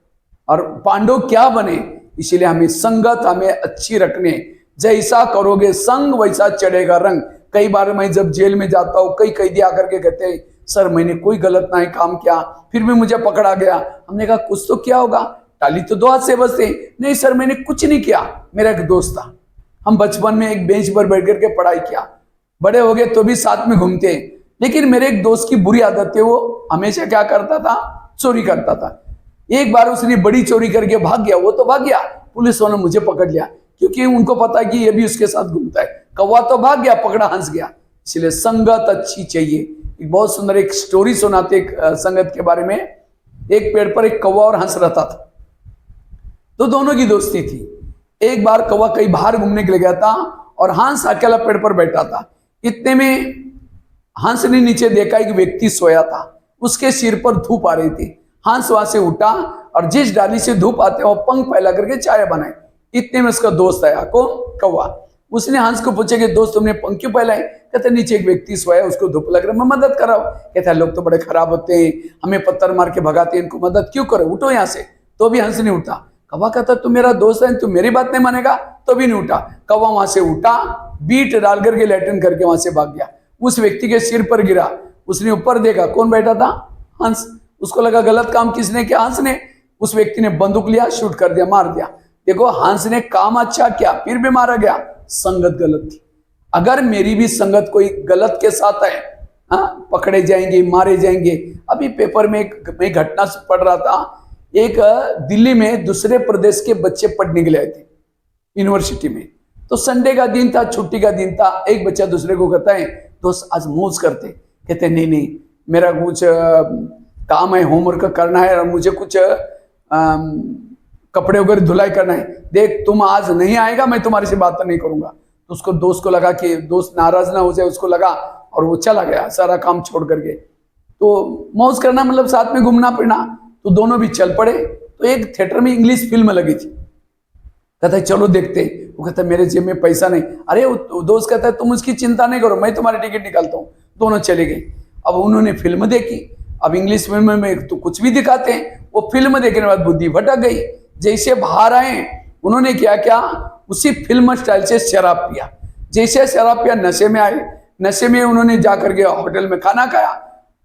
और पांडव क्या बने? इसीलिए हमें संगत हमें अच्छी रखने। जैसा करोगे संग वैसा चढ़ेगा रंग। कई बार मैं जब जेल में जाता हूं, कई कैदी आकर के कहते हैं सर मैंने कोई गलत नहीं काम किया, फिर भी मुझे पकड़ा गया। हमने कहा कुछ तो क्या होगा, टाली तो 2 हाथ से बसते। नहीं सर मैंने कुछ नहीं किया, मेरा एक दोस्त था, हम बचपन में एक बेंच पर बैठ करके पढ़ाई किया, बड़े हो गए तो भी साथ में घूमते। लेकिन मेरे एक दोस्त की बुरी आदत है, वो हमेशा क्या करता था? चोरी करता था। एक बार उसने बड़ी चोरी करके भाग गया, वो तो भाग गया, पुलिस वालों ने मुझे पकड़ लिया, क्योंकि उनको पता है कि ये भी उसके साथ घूमता है। कौवा तो भाग गया, पकड़ा हंस गया। इसलिए संगत अच्छी चाहिए। एक बहुत सुंदर एक स्टोरी सुनाते एक संगत के बारे में। एक पेड़ पर एक कौवा और हंस रहता था, तो दोनों की दोस्ती थी। एक बार कौवा कहीं बाहर घूमने के लिए गया था और हंस अकेला पेड़ पर बैठा था। इतने में हंस ने नीचे देखा एक व्यक्ति सोया था, उसके सिर पर धूप आ रही थी। हंस वहां से उठा और जिस डाली से धूप आते वो पंख फैला करके चाय बनाए। इतने में उसका दोस्त आया, कौन? कौवा। उसने हंस को पूछे कि दोस्त तुमने पंख क्यों फैलाए? कहते नीचे एक व्यक्ति सोया, उसको धूप लग रहा है, मैं मदद कराओ। कहता है लोग तो बड़े खराब होते हैं, हमें पत्थर मार के भगाते हैं, इनको मदद क्यों करो, उठो यहाँ से। तो भी हंस नहीं उठा। कौवा कहता तू मेरा दोस्त है, तू मेरी बात नहीं मानेगा? तो भी नहीं उठा। कौवा वहां से उठा, बीट डाल करके लैट्रिन करके वहां से भाग गया। उस व्यक्ति के सिर पर गिरा, उसने ऊपर देखा, कौन बैठा था? हंस। उसको लगा गलत काम किसने किया? हंस ने। उस व्यक्ति ने बंदूक लिया, शूट कर दिया, मार दिया। देखो हंस ने काम अच्छा किया, फिर भी मारा गया, संगत गलत थी। अगर मेरी भी संगत कोई गलत के साथ है, हाँ, पकड़े जाएंगे, मारे जाएंगे। अभी पेपर में एक घटना पढ़ रहा था, एक दिल्ली में दूसरे प्रदेश के बच्चे पढ़ने के लिए आए थे यूनिवर्सिटी में। तो संडे का दिन था, छुट्टी का दिन था। एक बच्चा दूसरे को कहता है दोस्त आज मौज करते। कहते नहीं नहीं, मेरा कुछ काम है, होमवर्क करना है, और मुझे कुछ कपड़े वगैरह धुलाई करना है। देख तुम आज नहीं आएगा, मैं तुम्हारे से बात नहीं करूंगा। तो उसको दोस्त को लगा कि दोस्त नाराज ना हो जाए, उसको लगा, और वो चला गया सारा काम छोड़ करके। तो मौज करना मतलब साथ में घूमना फिरना। तो दोनों भी चल पड़े। तो एक थिएटर में इंग्लिश फिल्म लगी थी। कहता है चलो देखते। वो कहता है मेरे जेब में पैसा नहीं। अरे वो दोस्त कहता है तुम उसकी चिंता नहीं करो, मैं तुम्हारी टिकट निकालता हूँ। दोनों चले गए। अब उन्होंने फिल्म देखी। अब इंग्लिश फिल्म में तो कुछ भी दिखाते हैं, वो फिल्म देखने के बाद बुद्धि भटक गई। जैसे बाहर आए, उन्होंने क्या किया, उसी फिल्म स्टाइल से शराब पिया। जैसे शराब पिया, नशे में आए। नशे में उन्होंने जाकर के होटल में खाना खाया।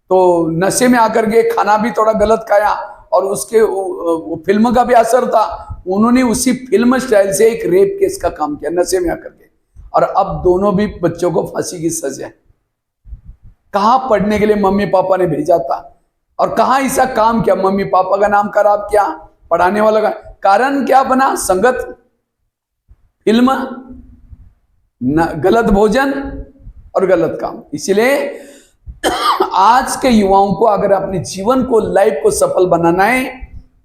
तो नशे में आकर के खाना भी थोड़ा गलत खाया, और उसके वो फिल्म का भी असर था। उन्होंने उसी फिल्म स्टाइल से एक रेप केस का काम किया नशे में आकर के। और अब दोनों भी बच्चों को फांसी की सजा है। कहाँ पढ़ने के लिए मम्मी पापा ने भेजा था, और कहाँ ऐसा काम किया, मम्मी पापा का नाम खराब किया, पढ़ाने वाला का। कारण क्या बना? संगत, फिल्म, गलत भोजन और गलत काम। इसलिए आज के युवाओं को अगर अपने जीवन को, लाइफ को सफल बनाना है,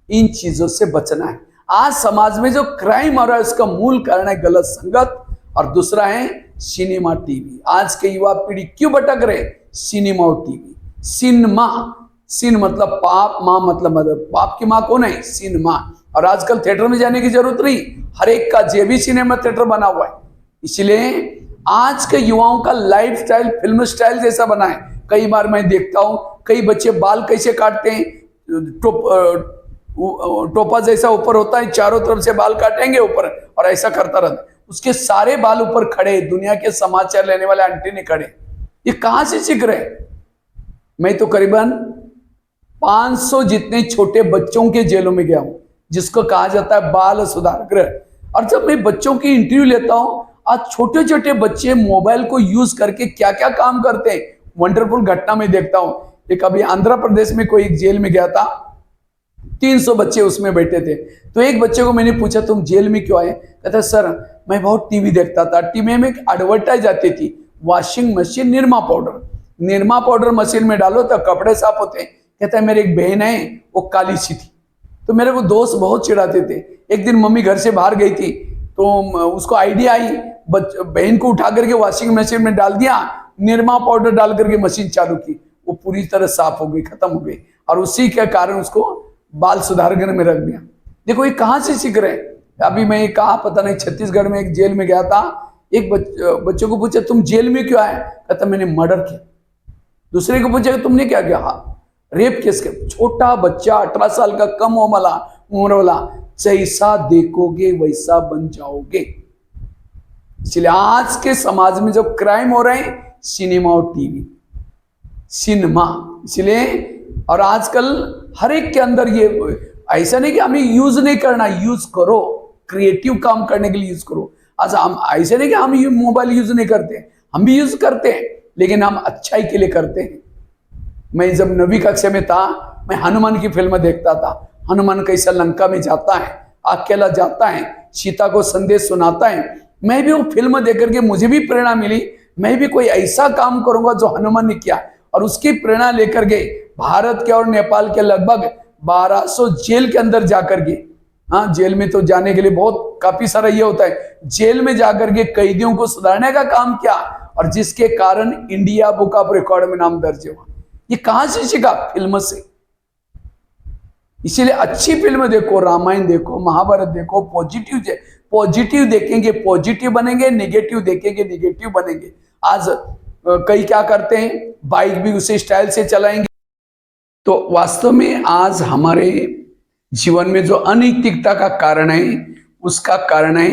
इन चीजों से बचना है। आज समाज में जो क्राइम हो रहा है उसका मूल कारण है गलत संगत, और दूसरा है सिनेमा टीवी। आज के युवा पीढ़ी क्यों भटक रहे? सिनेमा और टीवी। सिनेमा, सिन मतलब पाप, माँ मतलब मदर। पाप की माँ कौन है? सिनेमा। और आजकल थिएटर में जाने की जरूरत नहीं, हर एक का जेब ही सिनेमा थिएटर बना हुआ है। इसलिए आज के युवाओं का लाइफ स्टाइल फिल्म स्टाइल जैसा बना है। कई बार मैं देखता हूं, कई बच्चे बाल कैसे काटते हैं, टोपा जैसा ऊपर होता है, चारों तरफ से बाल काटेंगे ऊपर, और ऐसा करता रहता। उसके सारे बाल ऊपर खड़े, दुनिया के समाचार लेने वाले आंटी ने खड़े। ये कहां से सीख रहे? मैं तो करीबन 500 जितने छोटे बच्चों के जेलों में गया हूं, जिसको कहा जाता है बाल सुधार गृह। और जब मैं बच्चों की इंटरव्यू लेता हूं, आज छोटे छोटे बच्चे मोबाइल को यूज करके क्या क्या काम करते हैं, वंडरफुल घटना में देखता हूं। एक अभी आंध्र प्रदेश में कोई एक जेल में गया था, 300 बच्चे उसमें बैठे थे। तो एक बच्चे को मैंने पूछा तुम जेल में क्यों आए? कहता सर मैं बहुत टीवी देखता था, टीवी में एक एडवर्टाइज आती थी, washing machine Nirma powder. Nirma powder machine में डालो तो कपड़े साफ होते हैं। कहता है मेरी एक बहन है, वो काली सी थी। तो मेरे को दोस्त बहुत चिढ़ाते थे। एक दिन मम्मी घर से बाहर गई थी, तो उसको आइडिया आई, बहन को उठा करके वॉशिंग मशीन में डाल दिया, निरमा पाउडर डाल करके मशीन चालू की, वो पूरी तरह साफ हो गई, खत्म हो गई। और उसी के कारण उसको बाल सुधार गृह में रख दिया। देखो ये कहां से सीख रहे हैं? अभी मैं कहा पता नहीं, छत्तीसगढ़ में एक जेल में गया था। एक बच्चों को पूछा तुम जेल में क्यों आए? कहता मैंने मर्डर किया। दूसरे को पूछा तुमने क्या किया? हाँ रेप केस के। छोटा बच्चा 18 साल का, कम उम्र वाला, जैसा देखोगे वैसा बन जाओगे। इसलिए आज के समाज में जो क्राइम हो रहे हैं, सिनेमा और टीवी, सिनेमा। इसलिए और आजकल हर एक के अंदर ये, ऐसा नहीं कि हमें यूज नहीं करना, यूज करो, क्रिएटिव काम करने के लिए यूज करो। आज हम ऐसे नहीं कि हम मोबाइल यूज नहीं करते, हम भी यूज करते हैं, लेकिन हम अच्छाई के लिए करते हैं। मैं जब 9वीं कक्षा में था, मैं हनुमान की फिल्म देखता था। हनुमान कैसा लंका में जाता है, अकेला जाता है, सीता को संदेश सुनाता है। मैं भी वो फिल्म देख करके मुझे भी प्रेरणा मिली, मैं भी कोई ऐसा काम करूंगा जो हनुमान ने किया। और उसकी प्रेरणा लेकर के भारत के और नेपाल के लगभग 1200 जेल के अंदर जाकर के, हाँ जेल में तो जाने के लिए बहुत काफी सारा ये होता है, जेल में जाकर के कैदियों को सुधारने का काम किया, और जिसके कारण इंडिया बुक ऑफ रिकॉर्ड में नाम दर्ज हुआ। ये कहां से सीखा? फिल्म से। इसीलिए अच्छी फिल्म देखो, रामायण देखो, महाभारत देखो, पॉजिटिव देखेंगे पॉजिटिव बनेंगे, नेगेटिव देखेंगे नेगेटिव बनेंगे। आज कई क्या करते हैं, बाइक भी उसी स्टाइल से चलाएंगे। तो वास्तव में आज हमारे जीवन में जो अनैतिकता का कारण है, उसका कारण है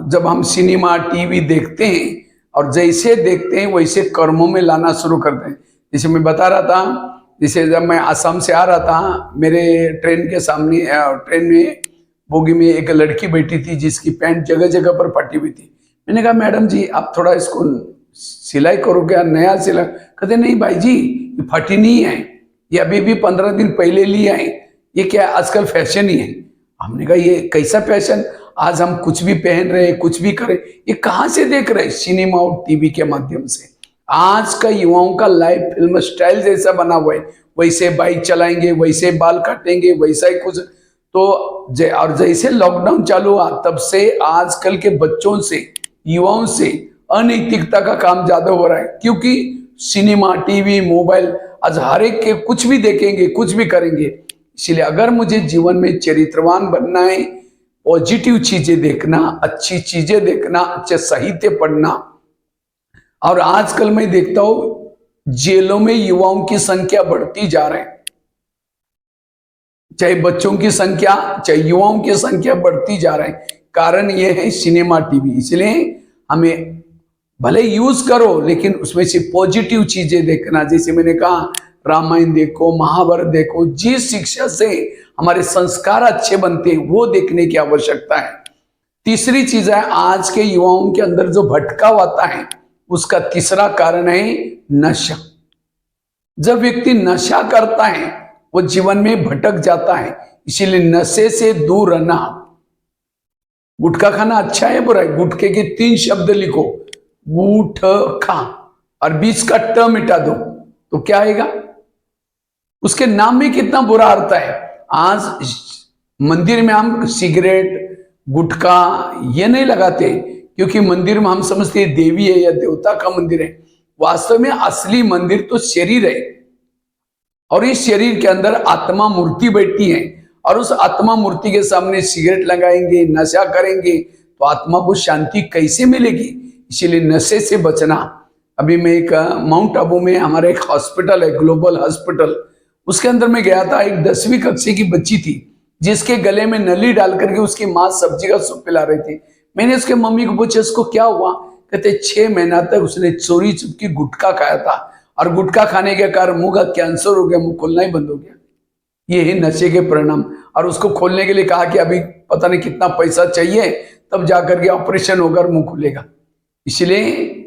जब हम सिनेमा टीवी देखते हैं और जैसे देखते हैं वैसे कर्मों में लाना शुरू करते हैं। जैसे मैं बता रहा था, जैसे जब मैं असम से आ रहा था, मेरे ट्रेन के सामने ट्रेन में बोगी में एक लड़की बैठी थी जिसकी पैंट जगह जगह पर फटी हुई थी। मैंने कहा मैडम जी आप थोड़ा इसको सिलाई करो क्या, नया सिलाई? कहते नहीं भाई जी ये फटी नहीं है, ये अभी भी 15 दिन पहले लिए आए, ये क्या आजकल फैशन ही है। हमने कहा ये कैसा फैशन, आज हम कुछ भी पहन रहे हैं, कुछ भी करें, ये कहाँ से देख रहे हैं? सिनेमा और टीवी के माध्यम से। आज का युवाओं का लाइफ फिल्म स्टाइल जैसा बना हुआ है, वैसे बाइक चलाएंगे, वैसे बाल काटेंगे, वैसा ही कुछ। तो और जैसे लॉकडाउन चालू हुआ तब से आजकल के बच्चों से, युवाओं से अनैतिकता का काम ज्यादा हो रहा है, क्योंकि सिनेमा टीवी मोबाइल आज हर एक के कुछ भी देखेंगे, कुछ भी करेंगे। इसलिए अगर मुझे जीवन में चरित्रवान बनना है, पॉजिटिव चीजें देखना, अच्छी चीजें देखना, अच्छे साहित्य पढ़ना। और आजकल मैं देखता हूं जेलों में युवाओं की संख्या बढ़ती जा रही है, चाहे बच्चों की संख्या चाहे युवाओं की संख्या बढ़ती जा रही है। कारण यह है सिनेमा टीवी। इसलिए हमें भले यूज करो लेकिन उसमें से पॉजिटिव चीजें देखना। जैसे मैंने कहा रामायण देखो, महाभारत देखो, जिस शिक्षा से हमारे संस्कार अच्छे बनते हैं वो देखने की आवश्यकता है। तीसरी चीज है, आज के युवाओं के अंदर जो भटकाव आता है उसका तीसरा कारण है नशा। जब व्यक्ति नशा करता है वो जीवन में भटक जाता है। इसीलिए नशे से दूर रहना। गुटखा खाना अच्छा है बुरा है? गुटखे के 3 शब्द लिखो, गुटखा, और बीच का ट मिटा दो तो क्या आएगा? उसके नाम में कितना बुरा अर्थ है। आज मंदिर में हम सिगरेट गुटखा ये नहीं लगाते, क्योंकि मंदिर में हम समझते हैं देवी है या देवता का मंदिर है। वास्तव में असली मंदिर तो शरीर है, और इस शरीर के अंदर आत्मा मूर्ति बैठी है, और उस आत्मा मूर्ति के सामने सिगरेट लगाएंगे, नशा करेंगे तो आत्मा को शांति कैसे मिलेगी? इसीलिए नशे से बचना। अभी मैं एक माउंट आबू में हमारा एक हॉस्पिटल है, ग्लोबल हॉस्पिटल, उसके अंदर में गया था। एक 10वीं कक्षा की बच्ची थी जिसके गले में नली डाल करके उसकी माँ सब्जी का सूप पिला रही थी। मैंने उसके मम्मी को पूछा इसको क्या हुआ? कहते 6 महीना तक उसने चोरी चुपकी गुटखा खाया था, और गुटखा खाने के कारण मुंह का कैंसर हो गया, मुंह खोलना ही बंद हो गया। ये है नशे के परिणाम। और उसको खोलने के लिए कहा कि अभी पता नहीं कितना पैसा चाहिए, तब जाकर के ऑपरेशन होकर मुंह खुलेगा। इसलिए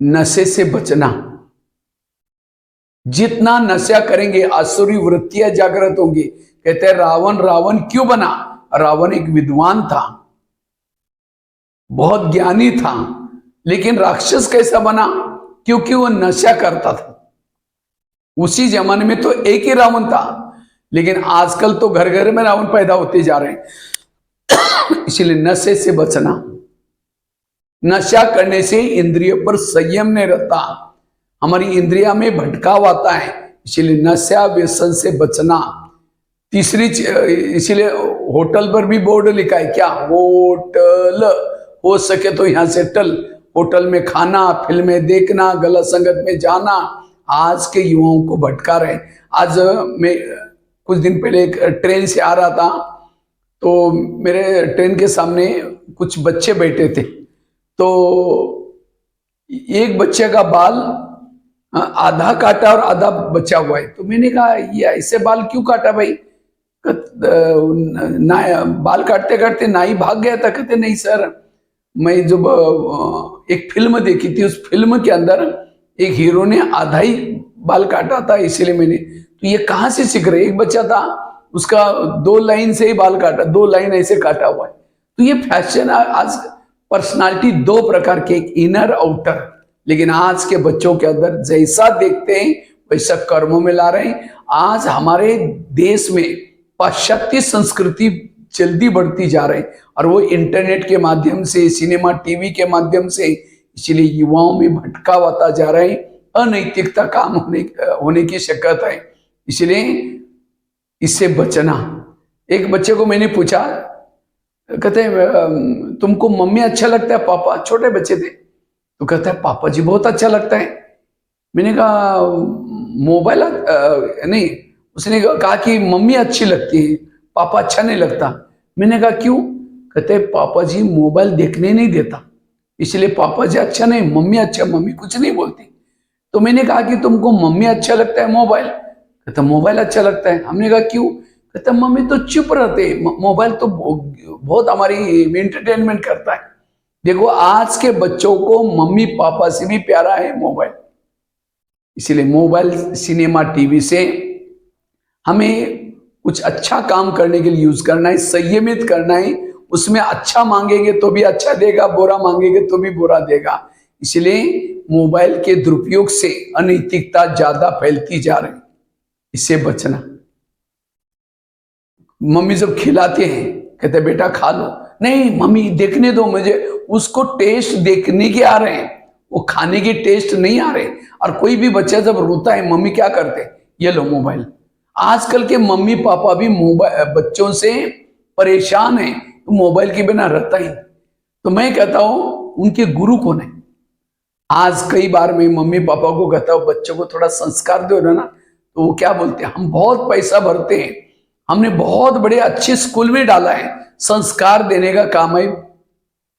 नशे से बचना। जितना नशा करेंगे आसुरी वृत्तियां जागृत होंगी। कहते हैं रावण रावण क्यों बना? रावण एक विद्वान था, बहुत ज्ञानी था, लेकिन राक्षस कैसा बना? क्योंकि वो नशा करता था। उसी जमाने में तो एक ही रावण था, लेकिन आजकल तो घर घर में रावण पैदा होते जा रहे हैं। इसलिए नशे से बचना। नशा करने से इंद्रियों पर संयम नहीं रहता, हमारी इंद्रिया में भटकाव आता है। इसलिए नशा व्यसन से बचना। तीसरी इसीलिए होटल पर भी बोर्ड लिखा है क्या? होटल, हो सके तो यहां से टल। होटल में खाना, फिल्में देखना, गलत संगत में जाना आज के युवाओं को भटका रहे। आज मैं कुछ दिन पहले एक ट्रेन से आ रहा था, तो मेरे ट्रेन के सामने कुछ बच्चे बैठे थे। तो एक बच्चे का बाल आधा काटा और आधा बचा हुआ है। तो मैंने कहा ये ऐसे बाल क्यों काटा भाई? ना बाल काटते काटते नाई भाग गया था। कहते नहीं सर, मैं जब एक फिल्म देखी थी, उस फिल्म के अंदर एक हीरो ने आधा ही बाल काटा था, इसलिए मैंने। तो ये कहाँ से सीख रहे? एक बच्चा था उसका 2 लाइन से ही बाल काटा, 2 लाइन ऐसे काटा हुआ है। तो ये फैशन। आज पर्सनालिटी 2 प्रकार के, एक इनर आउटर। लेकिन आज के बच्चों के अंदर जैसा देखते हैं वैसा कर्मों में ला रहे हैं। आज हमारे देश में पाश्चात्य संस्कृति जल्दी बढ़ती जा रही है, और वो इंटरनेट के माध्यम से, सिनेमा टीवी के माध्यम से। इसलिए युवाओं में भटकाव आता जा रहा है, अनैतिकता काम होने की शक्यता है। इसलिए इससे बचना। एक बच्चे को मैंने पूछा, कहते हैं तुमको मम्मी अच्छा लगता है पापा? छोटे बच्चे थे तो कहता है पापा जी बहुत अच्छा लगता है। मैंने कहा मोबाइल नहीं, उसने कहा कि मम्मी अच्छी लगती है, पापा अच्छा नहीं लगता। मैंने कहा क्यों? कहते हैं पापा जी मोबाइल देखने नहीं देता, इसलिए पापा जी अच्छा नहीं, मम्मी अच्छा, मम्मी कुछ नहीं बोलती। तो मैंने कहा कि तुमको मम्मी अच्छा लगता है मोबाइल? कहता मोबाइल अच्छा लगता है। हमने कहा क्यों? कहता मम्मी तो चुप रहते, मोबाइल तो बहुत हमारी एंटरटेनमेंट करता है। देखो आज के बच्चों को मम्मी पापा से भी प्यारा है मोबाइल। इसलिए मोबाइल, सिनेमा, टीवी से हमें कुछ अच्छा काम करने के लिए यूज करना है, संयमित करना है। उसमें अच्छा मांगेंगे तो भी अच्छा देगा, बुरा मांगेंगे तो भी बुरा देगा। इसलिए मोबाइल के दुरुपयोग से अनैतिकता ज्यादा फैलती जा रही, इससे बचना। मम्मी जब खिलाते हैं कहते बेटा खा लो, नहीं मम्मी देखने दो मुझे, उसको टेस्ट देखने के आ रहे हैं, वो खाने के टेस्ट नहीं आ रहे। और कोई भी बच्चा जब रोता है मम्मी क्या करते? ये लो मोबाइल। आजकल के मम्मी पापा भी मोबाइल बच्चों से परेशान है, तो मोबाइल के बिना रहता ही। तो मैं कहता हूं उनके गुरु कौन है? आज कई बार मैं मम्मी पापा को कहता हूं बच्चों को थोड़ा संस्कार दो ना, तो वो क्या बोलते हैं, हम बहुत पैसा भरते हैं, हमने बहुत बड़े अच्छे स्कूल में डाला है, संस्कार देने का काम है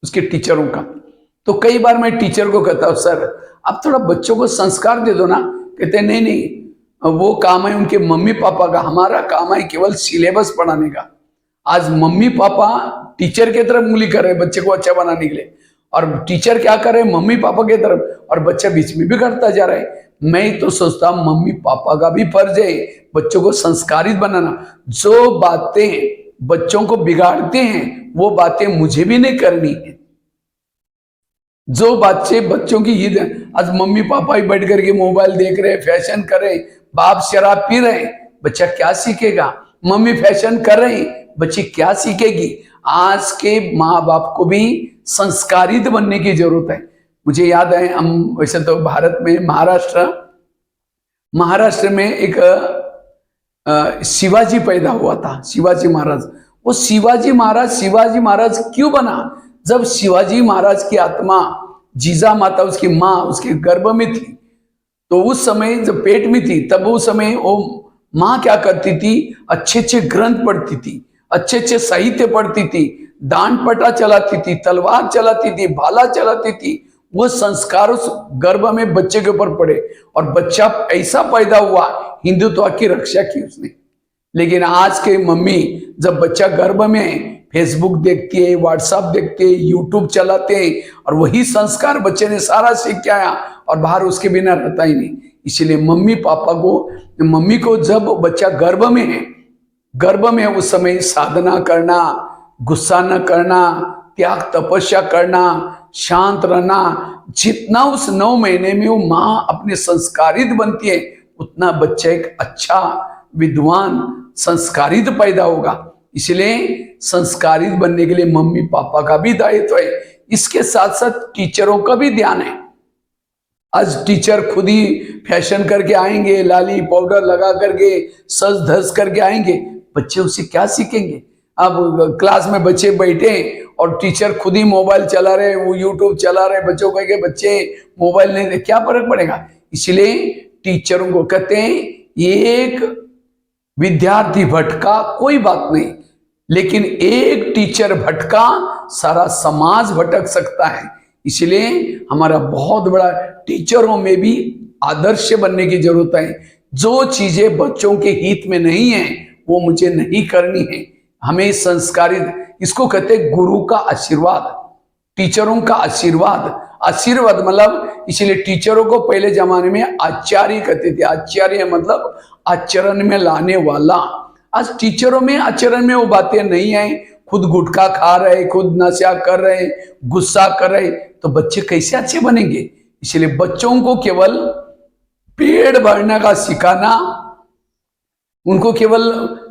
उसके टीचरों का। तो कई बार मैं टीचर को कहता हूं सर आप थोड़ा बच्चों को संस्कार दे दो ना। कहते नहीं नहीं वो काम है उनके मम्मी पापा का, हमारा काम है केवल सिलेबस पढ़ाने का। आज मम्मी पापा टीचर की तरफ उंगली कर रहे हैं बच्चे को अच्छा बनाने के लिए, और टीचर क्या कर रहे हैं मम्मी पापा की तरफ, और बच्चा बीच में भी करता जा रहा है। मैं तो सोचता हूं मम्मी पापा का भी फर्ज है बच्चों को संस्कारित बनाना। जो बातें बच्चों को बिगाड़ते हैं वो बातें मुझे भी नहीं करनी है। जो बच्चों की ईद, आज मम्मी पापा ही बैठ करके मोबाइल देख रहे, फैशन कर रहे, बाप शराब पी रहे, बच्चा क्या सीखेगा? मम्मी फैशन कर रही, बच्ची क्या सीखेगी? आज के माँ बाप को भी संस्कारित बनने की जरूरत है। मुझे याद है, हम वैसे तो भारत में महाराष्ट्र में एक शिवाजी पैदा हुआ था, शिवाजी महाराज। वो शिवाजी महाराज क्यों बना? जब शिवाजी महाराज की आत्मा जीजा माता उसकी माँ उसके गर्भ में थी, तो उस समय जब पेट में थी तब उस समय वो माँ क्या करती थी, अच्छे अच्छे ग्रंथ पढ़ती थी, अच्छे अच्छे साहित्य पढ़ती थी, दांड पटा चलाती थी, तलवार चलाती थी, भाला चलाती थी। वो संस्कार उस गर्भ में बच्चे के ऊपर पड़े और बच्चा ऐसा पैदा हुआ, हिंदुत्व की रक्षा की उसने। लेकिन आज के मम्मी जब बच्चा गर्भ में फेसबुक देखती है, व्हाट्सएप देखते हैं, यूट्यूब चलाते हैं, और वही संस्कार बच्चे ने सारा सीख के आया और बाहर उसके बिना रहता ही नहीं। इसलिए मम्मी को जब बच्चा गर्भ में है उस समय साधना करना, गुस्सा न करना, त्याग तपस्या करना, शांत रहना। जितना उस 9 महीने में वो माँ अपने संस्कारित बनती है उतना बच्चा एक अच्छा विद्वान संस्कारित पैदा होगा। इसलिए संस्कारित बनने के लिए मम्मी पापा का भी दायित्व है, इसके साथ साथ टीचरों का भी ध्यान है। आज टीचर खुद ही फैशन करके आएंगे, लाली पाउडर लगा करके सज धज करके आएंगे, बच्चे उससे क्या सीखेंगे? अब क्लास में बच्चे बैठे और टीचर खुद ही मोबाइल चला रहे, वो यूट्यूब चला रहे, बच्चों को कहेंगे बच्चे मोबाइल नहीं दे, क्या फर्क पड़ेगा? इसलिए टीचरों को कहते हैं एक विद्यार्थी भटका कोई बात नहीं, लेकिन एक टीचर भटका सारा समाज भटक सकता है। इसलिए हमारा बहुत बड़ा टीचरों में भी आदर्श बनने की जरूरत है। जो चीजें बच्चों के हित में नहीं है वो मुझे नहीं करनी है। हमें संस्कारित, इसको कहते हैं गुरु का आशीर्वाद, टीचरों का आशीर्वाद मतलब, इसलिए टीचरों को पहले जमाने में आचार्य कहते थे। आचार्य मतलब आचरण में लाने वाला। आज टीचरों में आचरण में वो बातें नहीं है, खुद गुटखा खा रहे, खुद नशा कर रहे, गुस्सा कर रहे, तो बच्चे कैसे अच्छे बनेंगे? इसलिए बच्चों को केवल पेट भरने का सिखाना, उनको केवल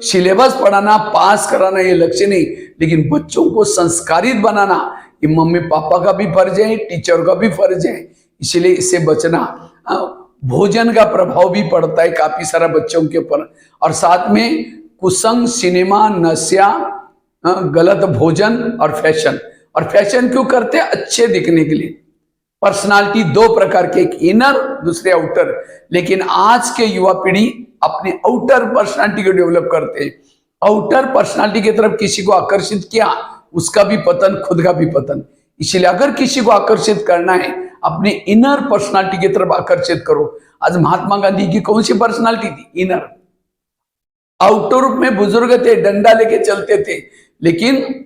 सिलेबस पढ़ाना, पास कराना ये लक्ष्य नहीं, लेकिन बच्चों को संस्कारित बनाना ये मम्मी पापा का भी फर्ज है, टीचर का भी फर्ज है। इसलिए इससे बचना। भोजन का प्रभाव भी पड़ता है काफी सारा बच्चों के ऊपर, और साथ में कुसंग, सिनेमा, नशा, गलत भोजन और फैशन। और फैशन क्यों करते हैं? अच्छे दिखने के लिए। पर्सनालिटी दो प्रकार के, एक इनर, दूसरे आउटर। लेकिन आज के युवा पीढ़ी अपने आउटर पर्सनालिटी को डेवलप करते हैं। आउटर पर्सनालिटी की तरफ किसी को आकर्षित किया, उसका भी पतन, खुद का भी पतन। इसलिए अगर किसी को आकर्षित करना है, अपने इनर पर्सनालिटी की तरफ आकर्षित करो। आज महात्मा गांधी की कौन सी पर्सनालिटी थी? इनर। आउटर रूप में बुजुर्ग थे, डंडा लेके चलते थे, लेकिन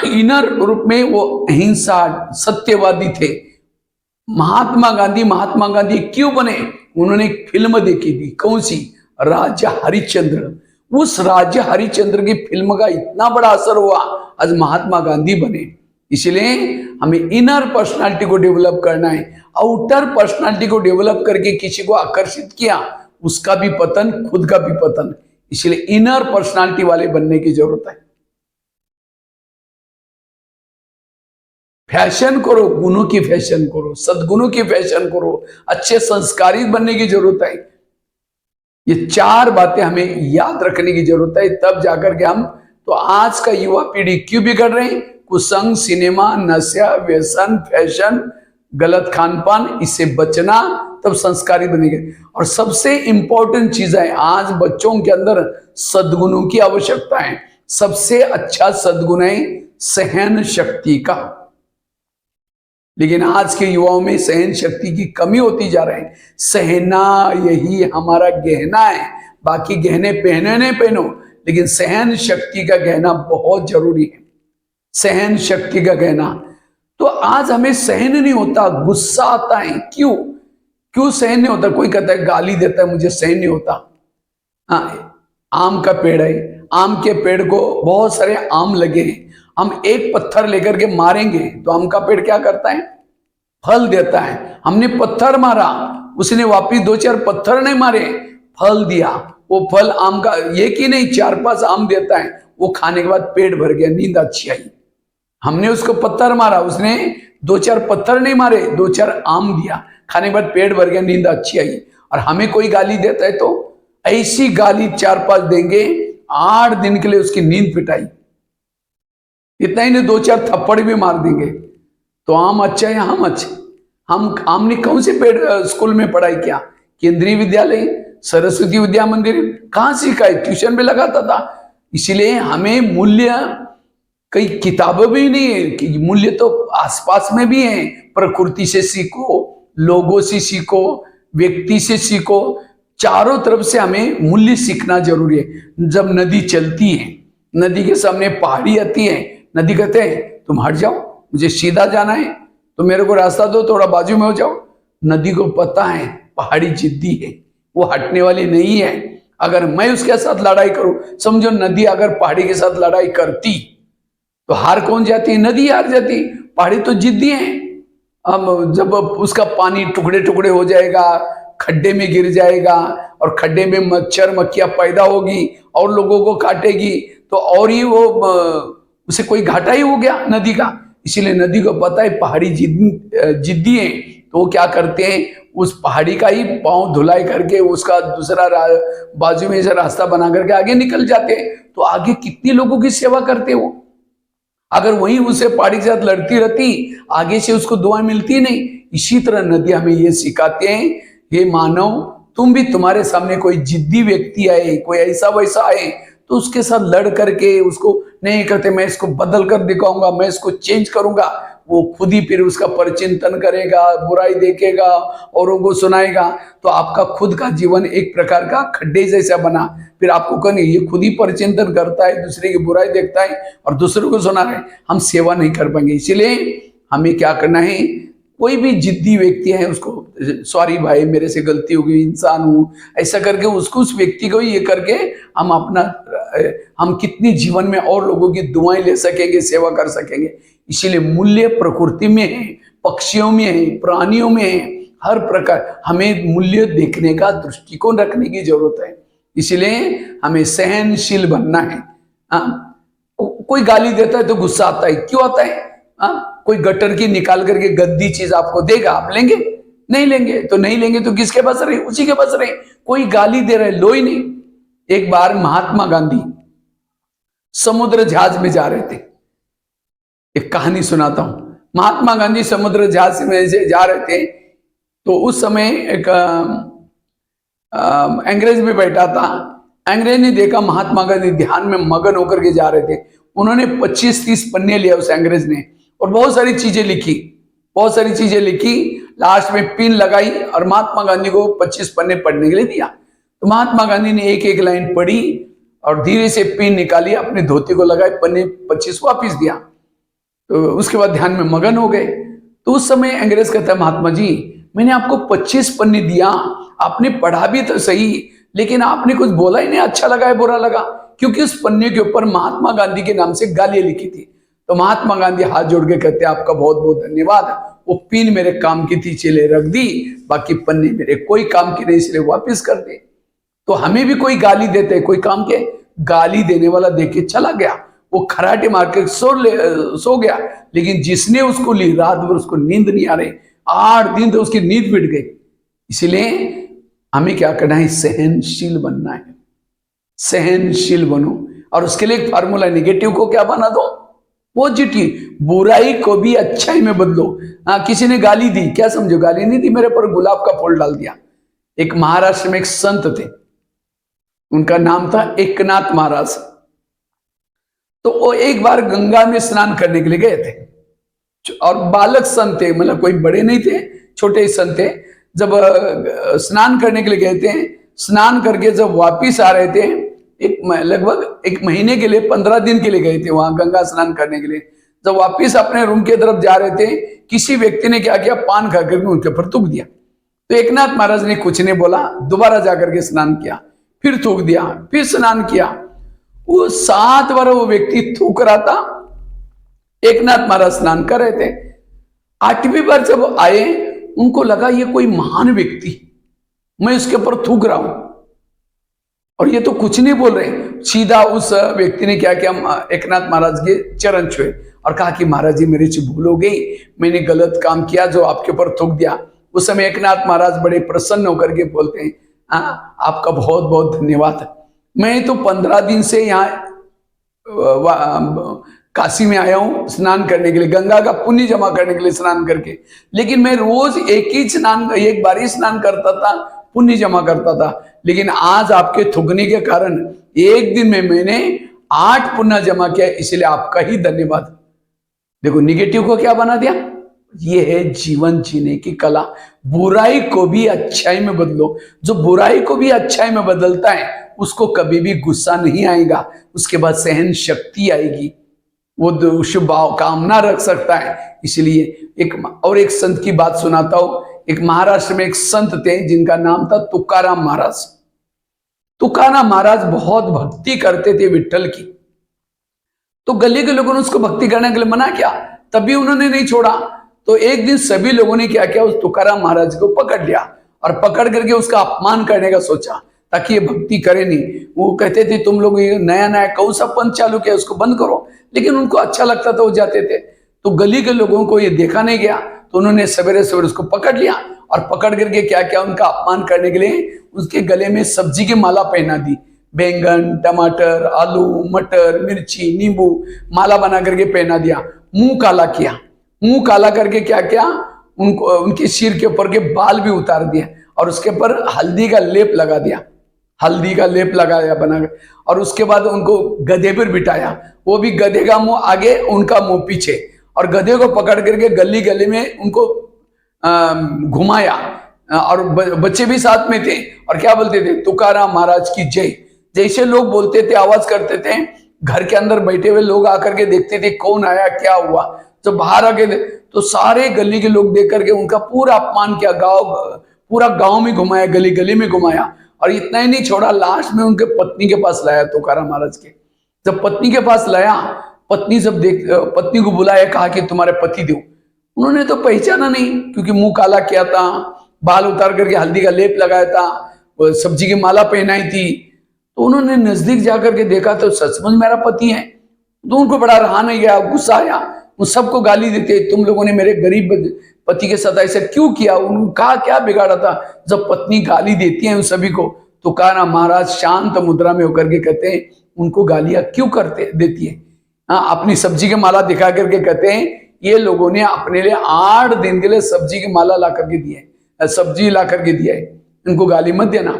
इनर रूप में वो अहिंसा, सत्यवादी थे। महात्मा गांधी क्यों बने? उन्होंने एक फिल्म देखी थी, कौन सी? राजा हरिश्चंद्र। उस राजा हरिश्चंद्र की फिल्म का इतना बड़ा असर हुआ, आज महात्मा गांधी बने। इसलिए हमें इनर पर्सनालिटी को डेवलप करना है। आउटर पर्सनालिटी को डेवलप करके किसी को आकर्षित किया, उसका भी पतन, खुद का भी पतन। इसलिए इनर पर्सनालिटी वाले बनने की जरूरत है। फैशन करो, गुणों की फैशन करो, सद्गुणों की फैशन करो, अच्छे संस्कारित बनने की जरूरत है। ये चार बातें हमें याद रखने की जरूरत है, तब जाकर के हम। तो आज का युवा पीढ़ी क्यों बिगड़ रहे हैं? कुसंग, सिनेमा, नशा, व्यसन, फैशन, गलत खान पान, इससे बचना, तब संस्कारित बनेंगे। और सबसे इंपॉर्टेंट चीज है, आज बच्चों के अंदर सद्गुणों की आवश्यकता है। सबसे अच्छा सद्गुण है सहन शक्ति का। लेकिन आज के युवाओं में सहन शक्ति की कमी होती जा रही है। सहना यही हमारा गहना है। बाकी गहने पहने नहीं पहनो, लेकिन सहन शक्ति का गहना बहुत जरूरी है। सहन शक्ति का गहना। तो आज हमें सहन नहीं होता, गुस्सा आता है। क्यों सहन नहीं होता? कोई कहता है, गाली देता है, मुझे सहन नहीं होता। आम का पेड़ है, आम के पेड़ को बहुत सारे आम लगे हैं, हम एक पत्थर लेकर के मारेंगे तो आम का पेड़ क्या करता है? फल देता है। हमने पत्थर मारा, उसने वापिस 2-4 पत्थर नहीं मारे, फल दिया। वो फल आम का एक ही नहीं, 4-5 आम देता है। वो खाने के बाद पेट भर गया, नींद अच्छी आई। हमने उसको पत्थर मारा, उसने 2-4 पत्थर नहीं मारे, 2-4 आम दिया, खाने के बाद पेट भर गया, नींद अच्छी आई। और हमें कोई गाली देता है तो ऐसी गाली 4-5 देंगे, 8 दिन के लिए उसकी नींद पिटाई। इतना ही नहीं, 2-4 थप्पड़ भी मार देंगे। तो आम अच्छा है, हम अच्छे। हमने कौन से पेड़ स्कूल में पढ़ाई किया? केंद्रीय विद्यालय, सरस्वती विद्या मंदिर, कहां सीखा है? ट्यूशन में लगाता था। इसीलिए हमें मूल्य, कई किताबें भी नहीं है कि मूल्य तो आसपास में भी है। प्रकृति से सीखो, लोगों से सीखो, व्यक्ति से सीखो, चारों तरफ से हमें मूल्य सीखना जरूरी है। जब नदी चलती है, नदी के सामने पहाड़ी आती है, नदी कहते हैं तुम हट जाओ, मुझे सीधा जाना है, तो मेरे को रास्ता दो, थोड़ा बाजू में हो जाओ। नदी को पता है पहाड़ी जिद्दी है, वो हटने वाली नहीं है। अगर मैं उसके साथ लड़ाई करूं, समझो नदी अगर पहाड़ी के साथ लड़ाई करती तो हार कौन जाती? नदी हार जाती। पहाड़ी तो जिद्दी है। अब जब उसका पानी टुकड़े टुकड़े हो जाएगा, खड्डे में गिर जाएगा, और खड्डे में मच्छर मक्खियां पैदा होगी और लोगों को काटेगी, तो और ही वो उसे कोई घाटा ही हो गया नदी का। इसीलिए नदी को पता है पहाड़ी जिद्दी है, तो वो क्या करते हैं, उस पहाड़ी का ही पांव धुलाई करके उसका दूसरा बाजू में से रास्ता बना करके आगे निकल जाते हैं। तो आगे कितने लोगों की सेवा करते हो। अगर वही उसे पहाड़ी के साथ लड़ती रहती, आगे से उसको दुआ मिलती नहीं। इसी तरह नदी हमें ये सिखाते हैं, हे मानव, तुम भी, तुम्हारे सामने कोई जिद्दी व्यक्ति आए, कोई ऐसा वैसा आए, तो उसके साथ लड़ करके उसको नहीं कहते मैं इसको बदल कर दिखाऊंगा, मैं इसको चेंज करूंगा। वो खुद ही फिर उसका परिचिंतन करेगा, बुराई देखेगा, औरों को सुनाएगा। तो आपका खुद का जीवन एक प्रकार का खड्डे जैसा बना। फिर आपको कहने ये खुद ही परिचिंतन करता है, दूसरे की बुराई देखता है और दूसरों को सुना रहे, हम सेवा नहीं कर पाएंगे। इसीलिए हमें क्या करना है, कोई भी जिद्दी व्यक्ति है उसको, सॉरी भाई मेरे से गलती हो गई, इंसान हूं, ऐसा करके उसको, उस व्यक्ति को ये करके हम कितनी जीवन में और लोगों की दुआएं ले सकेंगे, सेवा कर सकेंगे। इसीलिए मूल्य प्रकृति में है, पक्षियों में है, प्राणियों में है, हर प्रकार हमें मूल्य देखने का दृष्टिकोण रखने की जरूरत है। इसलिए हमें सहनशील बनना है। कोई गाली देता है तो गुस्सा आता है, क्यों आता है? कोई गटर की निकाल करके गंदी चीज आपको देगा, आप लेंगे? नहीं लेंगे। तो नहीं लेंगे तो किसके पास रहे? उसी के पास रहे। कोई गाली दे रहा है, लो ही नहीं। एक बार महात्मा गांधी समुद्र जहाज में जा रहे थे। एक कहानी सुनाता हूं। महात्मा गांधी समुद्र जहाज में से जा रहे थे, तो उस समय एक अंग्रेज भी बैठा था। अंग्रेज ने देखा महात्मा गांधी ध्यान में मगन होकर के जा रहे थे। उन्होंने 25-30 पन्ने लिया उस अंग्रेज ने, और बहुत सारी चीजें लिखी। लास्ट में पिन लगाई और महात्मा गांधी को 25 पन्ने पढ़ने के लिए दिया। तो महात्मा गांधी ने एक एक लाइन पढ़ी और धीरे से पिन निकाली, अपने धोती को लगाए, पन्ने 25 वापिस दिया। तो उसके बाद ध्यान में मगन हो गए। तो उस समय अंग्रेज कहता है, महात्मा जी मैंने आपको 25 पन्ने दिया, आपने पढ़ा भी तो सही, लेकिन आपने कुछ बोला ही नहीं, अच्छा लगा है बुरा लगा? क्योंकि उस पन्ने के ऊपर महात्मा गांधी के नाम से गालियां लिखी थी। तो महात्मा गांधी हाथ जोड़ के कहते हैं, आपका बहुत बहुत धन्यवाद, वो पिन मेरे काम की थी इसलिए रख दी, बाकी पन्ने मेरे कोई काम की नहीं इसलिए वापिस कर दे। तो हमें भी कोई गाली देते, कोई काम के गाली देने वाला देके चला गया, वो खराटे मार के सो गया, लेकिन जिसने उसको ली रात भर उसको नींद नहीं आ रही, 8 दिन तो उसकी नींद पिट गई। इसलिए हमें क्या करना है? सहनशील बनना है, सहनशील बनो। और उसके लिए एक फार्मूला, निगेटिव को क्या बना दो? पॉजिटिव। बुराई को भी अच्छाई में बदलो। किसी ने गाली दी, क्या समझो गाली नहीं दी, मेरे पर गुलाब का फूल डाल दिया। एक महाराष्ट्र में एक संत थे, उनका नाम था एकनाथ महाराज। तो वो एक बार गंगा में स्नान करने के लिए गए थे, और बालक संत थे, मतलब कोई बड़े नहीं थे, छोटे संत थे। जब स्नान करने के लिए गए थे, स्नान करके जब वापिस आ रहे थे, लगभग 1 महीने के लिए, 15 दिन के लिए गए थे वहां गंगा स्नान करने के लिए। जब वापिस अपने रूम के तरफ जा रहे थे, किसी व्यक्ति ने क्या किया, पान खा करके उनके ऊपर थूक दिया। तो एकनाथ महाराज ने कुछ नहीं बोला, दोबारा जाकर के स्नान किया, फिर थूक दिया, फिर स्नान किया। वो 7 बार वो व्यक्ति थूक रहा था, एकनाथ महाराज स्नान कर रहे थे। 8वीं बार जब आए, उनको लगा ये कोई महान व्यक्ति, मैं इसके ऊपर थूक रहा हूं और ये तो कुछ नहीं बोल रहे। सीधा उस व्यक्ति ने क्या किया, एकनाथ महाराज के चरण छुए और कहा कि महाराज जी मेरे से भूल हो गई, मैंने गलत काम किया जो आपके ऊपर थूक दिया। उस समय एकनाथ महाराज बड़े प्रसन्न होकर के बोलते हैं, आपका बहुत बहुत धन्यवाद, मैं तो 15 दिन से यहाँ काशी में आया हूं स्नान करने के लिए, गंगा का पुण्य जमा करने के लिए स्नान करके, लेकिन मैं रोज एक बार ही स्नान करता था, पुण्य जमा करता था, लेकिन आज आपके थूकने के कारण एक दिन में मैंने 8 पुण्य जमा किया, इसलिए आपका ही धन्यवाद। देखो निगेटिव को क्या बना दिया। ये है जीवन जीने की कला। बुराई को भी अच्छाई में बदलो। जो बुराई को भी अच्छाई में बदलता है उसको कभी भी गुस्सा नहीं आएगा, उसके बाद सहन शक्ति आएगी, वो शुभ कामना रख सकता है। इसलिए एक संत की बात सुनाता हूं। एक महाराष्ट्र में एक संत थे जिनका नाम था तुकाराम महाराज। तुकाराम महाराज बहुत भक्ति करते थे विठ्ठल की। तो गली के लोगों ने उसको भक्ति करने के लिए मना किया, तब भी उन्होंने नहीं छोड़ा। तो एक दिन सभी लोगों ने क्या किया, उस तुकाराम महाराज को पकड़ लिया और पकड़ करके उसका अपमान करने का सोचा ताकि ये भक्ति करे नहीं। वो कहते थे तुम लोग ये नया नया कौन सा पंथ चालू किया, उसको बंद करो, लेकिन उनको अच्छा लगता था, वो जाते थे। तो गली के लोगों को ये देखा नहीं गया, तो उन्होंने सवेरे सवेरे उसको पकड़ लिया और पकड़ करके क्या किया, उनका अपमान करने के लिए उसके गले में सब्जी की माला पहना दी। बैंगन, टमाटर, आलू, मटर, मिर्ची, नींबू माला बना करके पहना दिया। मुंह काला किया, मुंह काला करके क्या किया, उनको उनके सिर के ऊपर के बाल भी उतार दिए और उसके ऊपर हल्दी का लेप लगा दिया, हल्दी का लेप लगाया बनाकर, और उसके बाद उनको गधे पर बिठाया। वो भी गधे का मुंह आगे, उनका मुंह पीछे, और गधे को पकड़ करके गली गली में उनको घुमाया। और बच्चे भी साथ में थे और क्या बोलते थे, तुकाराम महाराज की जय। जैसे लोग बोलते थे, आवाज करते थे, घर के अंदर बैठे हुए लोग आकर के देखते थे कौन आया क्या हुआ। जब बाहर आके तो सारे गली के लोग देख करके उनका पूरा अपमान किया, पूरा गांव में घुमाया, गली गली में घुमाया। और इतना ही नहीं छोड़ा, लास्ट में उनके पत्नी के पास लाया तुकाराम महाराज के। जब पत्नी के पास लाया, पत्नी को बुलाया, कहा कि तुम्हारे पति दो। उन्होंने तो पहचाना नहीं, क्योंकि मुंह काला किया था, बाल उतार करके हल्दी का लेप लगाया था, सब्जी की माला पहनाई थी। तो उन्होंने नजदीक जाकर के देखा तो सचमुच मेरा पति है। तो उनको बड़ा रहा नहीं गया, गुस्सा आया, उन सबको गाली देते, तुम लोगों ने मेरे गरीब पति के साथ ऐसा क्यों किया, उनका क्या बिगाड़ा था। जब पत्नी गाली देती है उन सभी को, तुकाराम महाराज शांत मुद्रा में होकर के कहते हैं, उनको गालियां क्यों करते देती है? हाँ, अपनी सब्जी की माला दिखा करके कहते हैं, ये लोगों ने अपने लिए 8 दिन के लिए सब्जी की माला ला करके दी है, सब्जी ला करके दिया है, इनको गाली मत देना।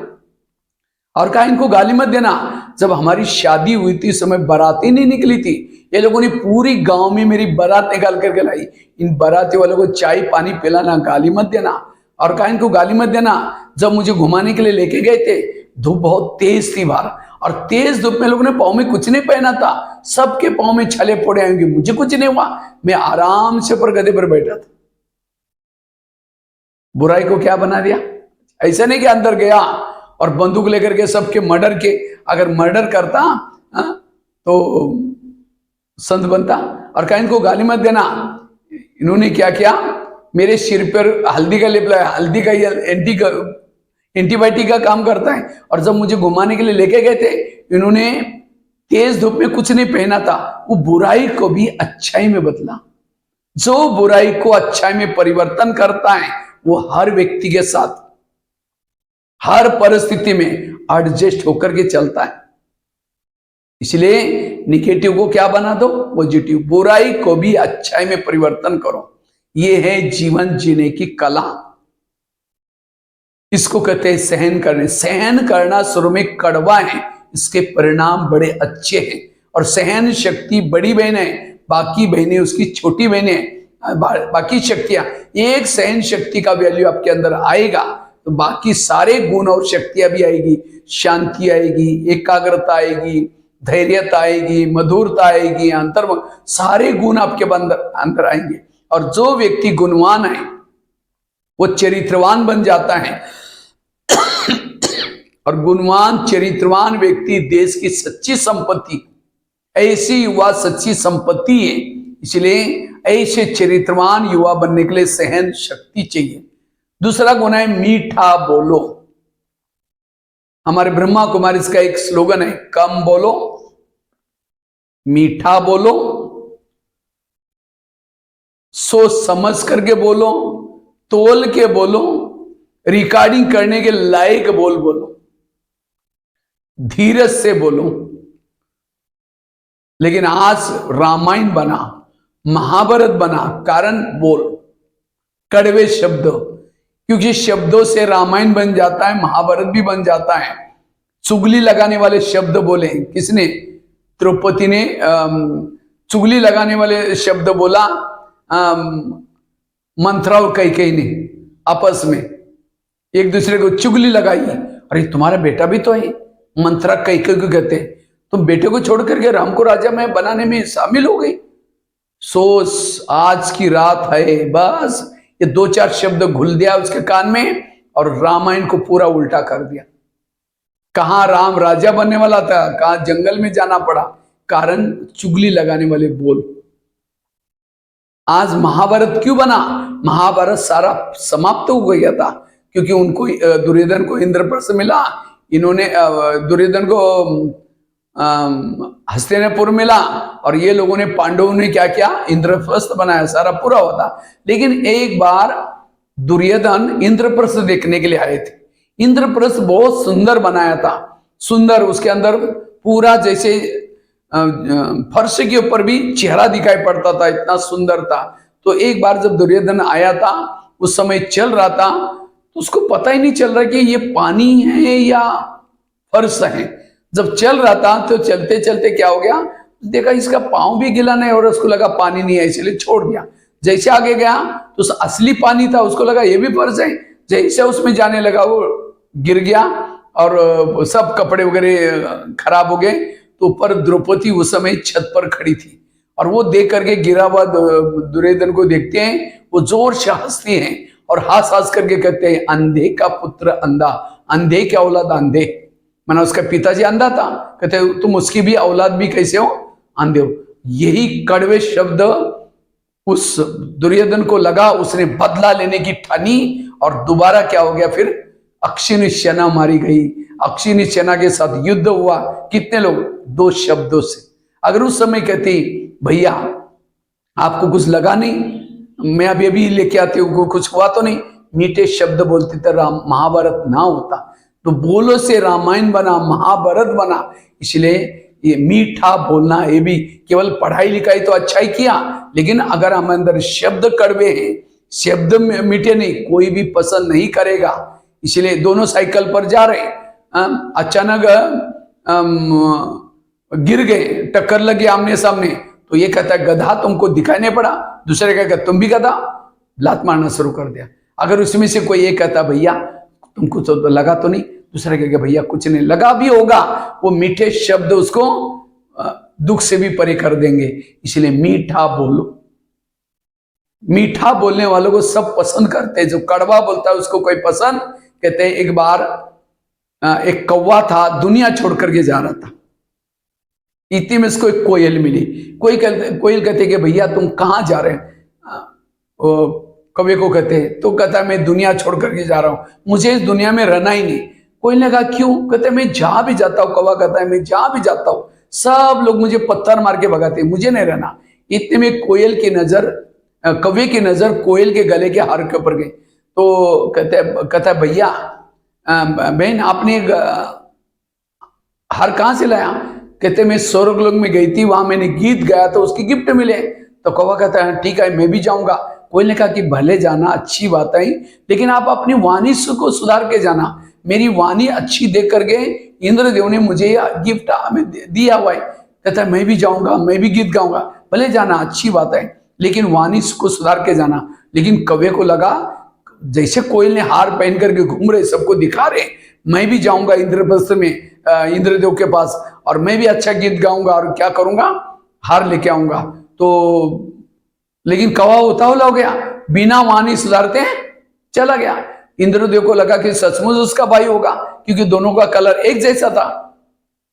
और कहा इनको गाली मत देना। जब हमारी शादी हुई थी समय बाराती नहीं निकली थी, ये लोगों ने पूरी गांव में मेरी बारात निकाल करके लाई, इन बाराती वालों को चाय पानी पिलाना, गाली मत देना। और कहा इनको गाली मत देना। जब मुझे घुमाने के लिए लेके गए थे, धूप बहुत तेज थी बाहर, और तेज धूप में लोगों ने पाँव में कुछ नहीं पहना था, सबके पाँव में छले फोड़े आएंगे, मुझे कुछ नहीं हुआ, मैं आराम से पर गधे पर बैठा था। बुराई को क्या बना दिया? ऐसा नहीं कि अंदर गया और बंदूक लेकर के सबके मर्डर के, अगर मर्डर करता तो संत बनता। और कहा इनको गाली मत देना। इन्होंने क्या किया, मेरे सिर पर हल्दी का लेप लगाया, हल्दी का एंटीबायोटिक का काम करता है। और जब मुझे घुमाने के लिए लेके गए थे, इन्होंने तेज धूप में कुछ नहीं पहना था, वो बुराई को भी अच्छाई में बदला। जो बुराई को अच्छाई में परिवर्तन करता है, वो हर व्यक्ति के साथ हर परिस्थिति में एडजस्ट होकर के चलता है। इसलिए निगेटिव को क्या बना दो? पॉजिटिव। बुराई को भी अच्छाई में परिवर्तन करो। ये है जीवन जीने की कला। इसको कहते हैं सहन करने। सहन करना शुरू में कड़वा है, इसके परिणाम बड़े अच्छे हैं। और सहन शक्ति बड़ी बहन है, बाकी बहनें उसकी छोटी बहनें हैं। बाकी शक्तियां, एक सहन शक्ति का वैल्यू आपके अंदर आएगा तो बाकी सारे गुण और शक्तियां भी आएगी। शांति आएगी, एकाग्रता आएगी, धैर्यता आएगी, मधुरता आएगी, अंतर, सारे गुण आपके अंदर आएंगे। और जो व्यक्ति गुणवान है वो चरित्रवान बन जाता है। और गुणवान चरित्रवान व्यक्ति देश की सच्ची संपत्ति, ऐसी युवा सच्ची संपत्ति है। इसलिए ऐसे चरित्रवान युवा बनने के लिए सहन शक्ति चाहिए। दूसरा गुण है मीठा बोलो। हमारे ब्रह्मा कुमारी इसका एक स्लोगन है, कम बोलो, मीठा बोलो, सोच समझ करके बोलो, तोल के बोलो, रिकॉर्डिंग करने के लायक बोलो, धीरज से बोलो। लेकिन आज रामायण बना, महाभारत बना, कारण बोल, कड़वे शब्द, क्योंकि शब्दों से रामायण बन जाता है, महाभारत भी बन जाता है। चुगली लगाने वाले शब्द बोले, किसने? द्रौपदी ने चुगली लगाने वाले शब्द बोला मंत्रा और कैकेयी ने, आपस में एक दूसरे को चुगली लगाई। अरे तुम्हारा बेटा भी तो है, मंत्रा कैकेयी को कहते, तुम बेटे को छोड़ करके राम को राजा में बनाने में शामिल हो गई। सोच आज की रात है, बस ये 2-4 शब्द घुल दिया उसके कान में और रामायण को पूरा उल्टा कर दिया। कहां राम राजा बनने वाला था, कहां जंगल में जाना पड़ा, कारण चुगली लगाने वाले बोल। आज महाभारत क्यों बना? महाभारत सारा समाप्त हो गया था, क्योंकि उनको दुर्योधन को इंद्रप्रस्थ मिला, इन्होंने दुर्योधन को हस्तिनापुर मिला, और ये लोगों ने, पांडवों ने क्या किया? इंद्रप्रस्थ बनाया, सारा पूरा होता। लेकिन एक बार दुर्योधन इंद्रप्रस्थ देखने के लिए आए थे। इंद्रप्रस्थ बहुत सुंदर बनाया था, सुंदर, उसके अंदर पूरा जैसे फर्श के ऊपर भी चेहरा दिखाई पड़ता था, इतना सुंदर था। तो एक बार जब दुर्योधन आया था, उस समय चल रहा था, तो उसको पता ही नहीं चल रहा कि ये पानी है या फर्श है। जब चल रहा था तो चलते चलते क्या हो गया, देखा इसका पांव भी गिला नहीं, और उसको लगा पानी नहीं है, इसलिए छोड़ दिया। जैसे आगे गया तो असली पानी था, उसको लगा ये भी फर्श है। जैसे उसमें जाने लगा वो गिर गया और सब कपड़े वगैरह खराब हो गए। तो ऊपर द्रौपदी उस समय छत पर खड़ी थी, और वो देख करके गिरा हुआ दुर्योधन को देखते हैं, वो जोर से हंसते हैं और हंस करके कहते हैं, अंधे का पुत्र अंधा, अंधे की औलाद अंधे। माना उसका पिताजी अंधा था, कहते तुम उसकी भी औलाद भी कैसे हो? अंधे हो। यही कड़वे शब्द उस दुर्योधन को लगा, उसने बदला लेने की ठानी, और दोबारा क्या हो गया, फिर अक्षिणी सेना मारी गई। अक्षिणी सेना के साथ युद्ध हुआ। कितने लोग? 2 शब्दों से। अगर उस समय कहती, भैया आपको कुछ लगा नहीं, मैं अभी लेके आती हूँ, कुछ हुआ तो नहीं, मीठे शब्द बोलते तो राम महाभारत ना होता। तो बोलो से रामायण बना, महाभारत बना। इसलिए ये मीठा बोलना, ये भी केवल पढ़ाई लिखाई तो अच्छा ही किया, लेकिन अगर हम अंदर शब्द कड़वे हैं, शब्द मीठे नहीं, कोई भी पसंद नहीं करेगा। इसलिए दोनों साइकिल पर जा रहे, अचानक गिर गए, टक्कर लगी आमने सामने, तो ये कहता है गधा तुमको दिखाई नहीं पड़ा, दूसरे कहता तुम भी गधा, लात मारना शुरू कर दिया। अगर उसमें से कोई ये कहता भैया तुमको तो लगा तो नहीं, दूसरा कहेगा भैया कुछ नहीं लगा भी होगा, वो मीठे शब्द उसको दुख से भी परे कर देंगे। इसलिए मीठा बोलो। मीठा बोलने वालों को सब पसंद करते हैं, जो कड़वा बोलता है उसको कोई पसंद। कहते हैं एक बार एक कौवा था, दुनिया छोड़ करके जा रहा था, इतने में इसको एक कोयल मिली। कोयल कहते कि भैया तुम कहाँ जा रहे हैं? कौवे को कहते, तो कहता मैं दुनिया छोड़ करके जा रहा हूं, मुझे इस दुनिया में रहना ही नहीं। कोयल ने कहा क्यों? कहते मैं जहां भी जाता हूं, कौवा कहता है मैं जहां भी जाता हूं सब लोग मुझे पत्थर मार के भगाते, मुझे नहीं रहना। इतने में कोयल की नजर, कौवे की नजर कोयल के गले के हार के ऊपर गई। तो कहता है भैया बहन आपने हार कहां से लाया? कहते मैं स्वर्गलोक में गई थी, वहां मैंने गीत गाया तो उसकी गिफ्ट मिले। तो कौवा कहता है ठीक है मैं भी जाऊंगा। कोयल ने कहा कि भले जाना, अच्छी बात है, लेकिन आप अपनी वाणी को सुधार के जाना। मेरी वाणी अच्छी देख करके इंद्रदेव ने मुझे गिफ्ट दिया हुआ है। कहता है मैं भी जाऊंगा, मैं भी गीत गाऊंगा। भले जाना, अच्छी बात है, लेकिन वाणी को सुधार के जाना। लेकिन कौवे को लगा जैसे कोयल ने हार पहन करके घूम रहे, सबको दिखा रहे, मैं भी जाऊंगा इंद्रप्रस्थ में इंद्रदेव के पास, और मैं भी अच्छा गीत गाऊंगा और क्या करूंगा, हार लेके आऊंगा। तो लेकिन कौवा उतावला हो गया, बिना वाणी सुधारते चला गया। इंद्रदेव को लगा कि सचमुच उसका भाई होगा, क्योंकि दोनों का कलर एक जैसा था।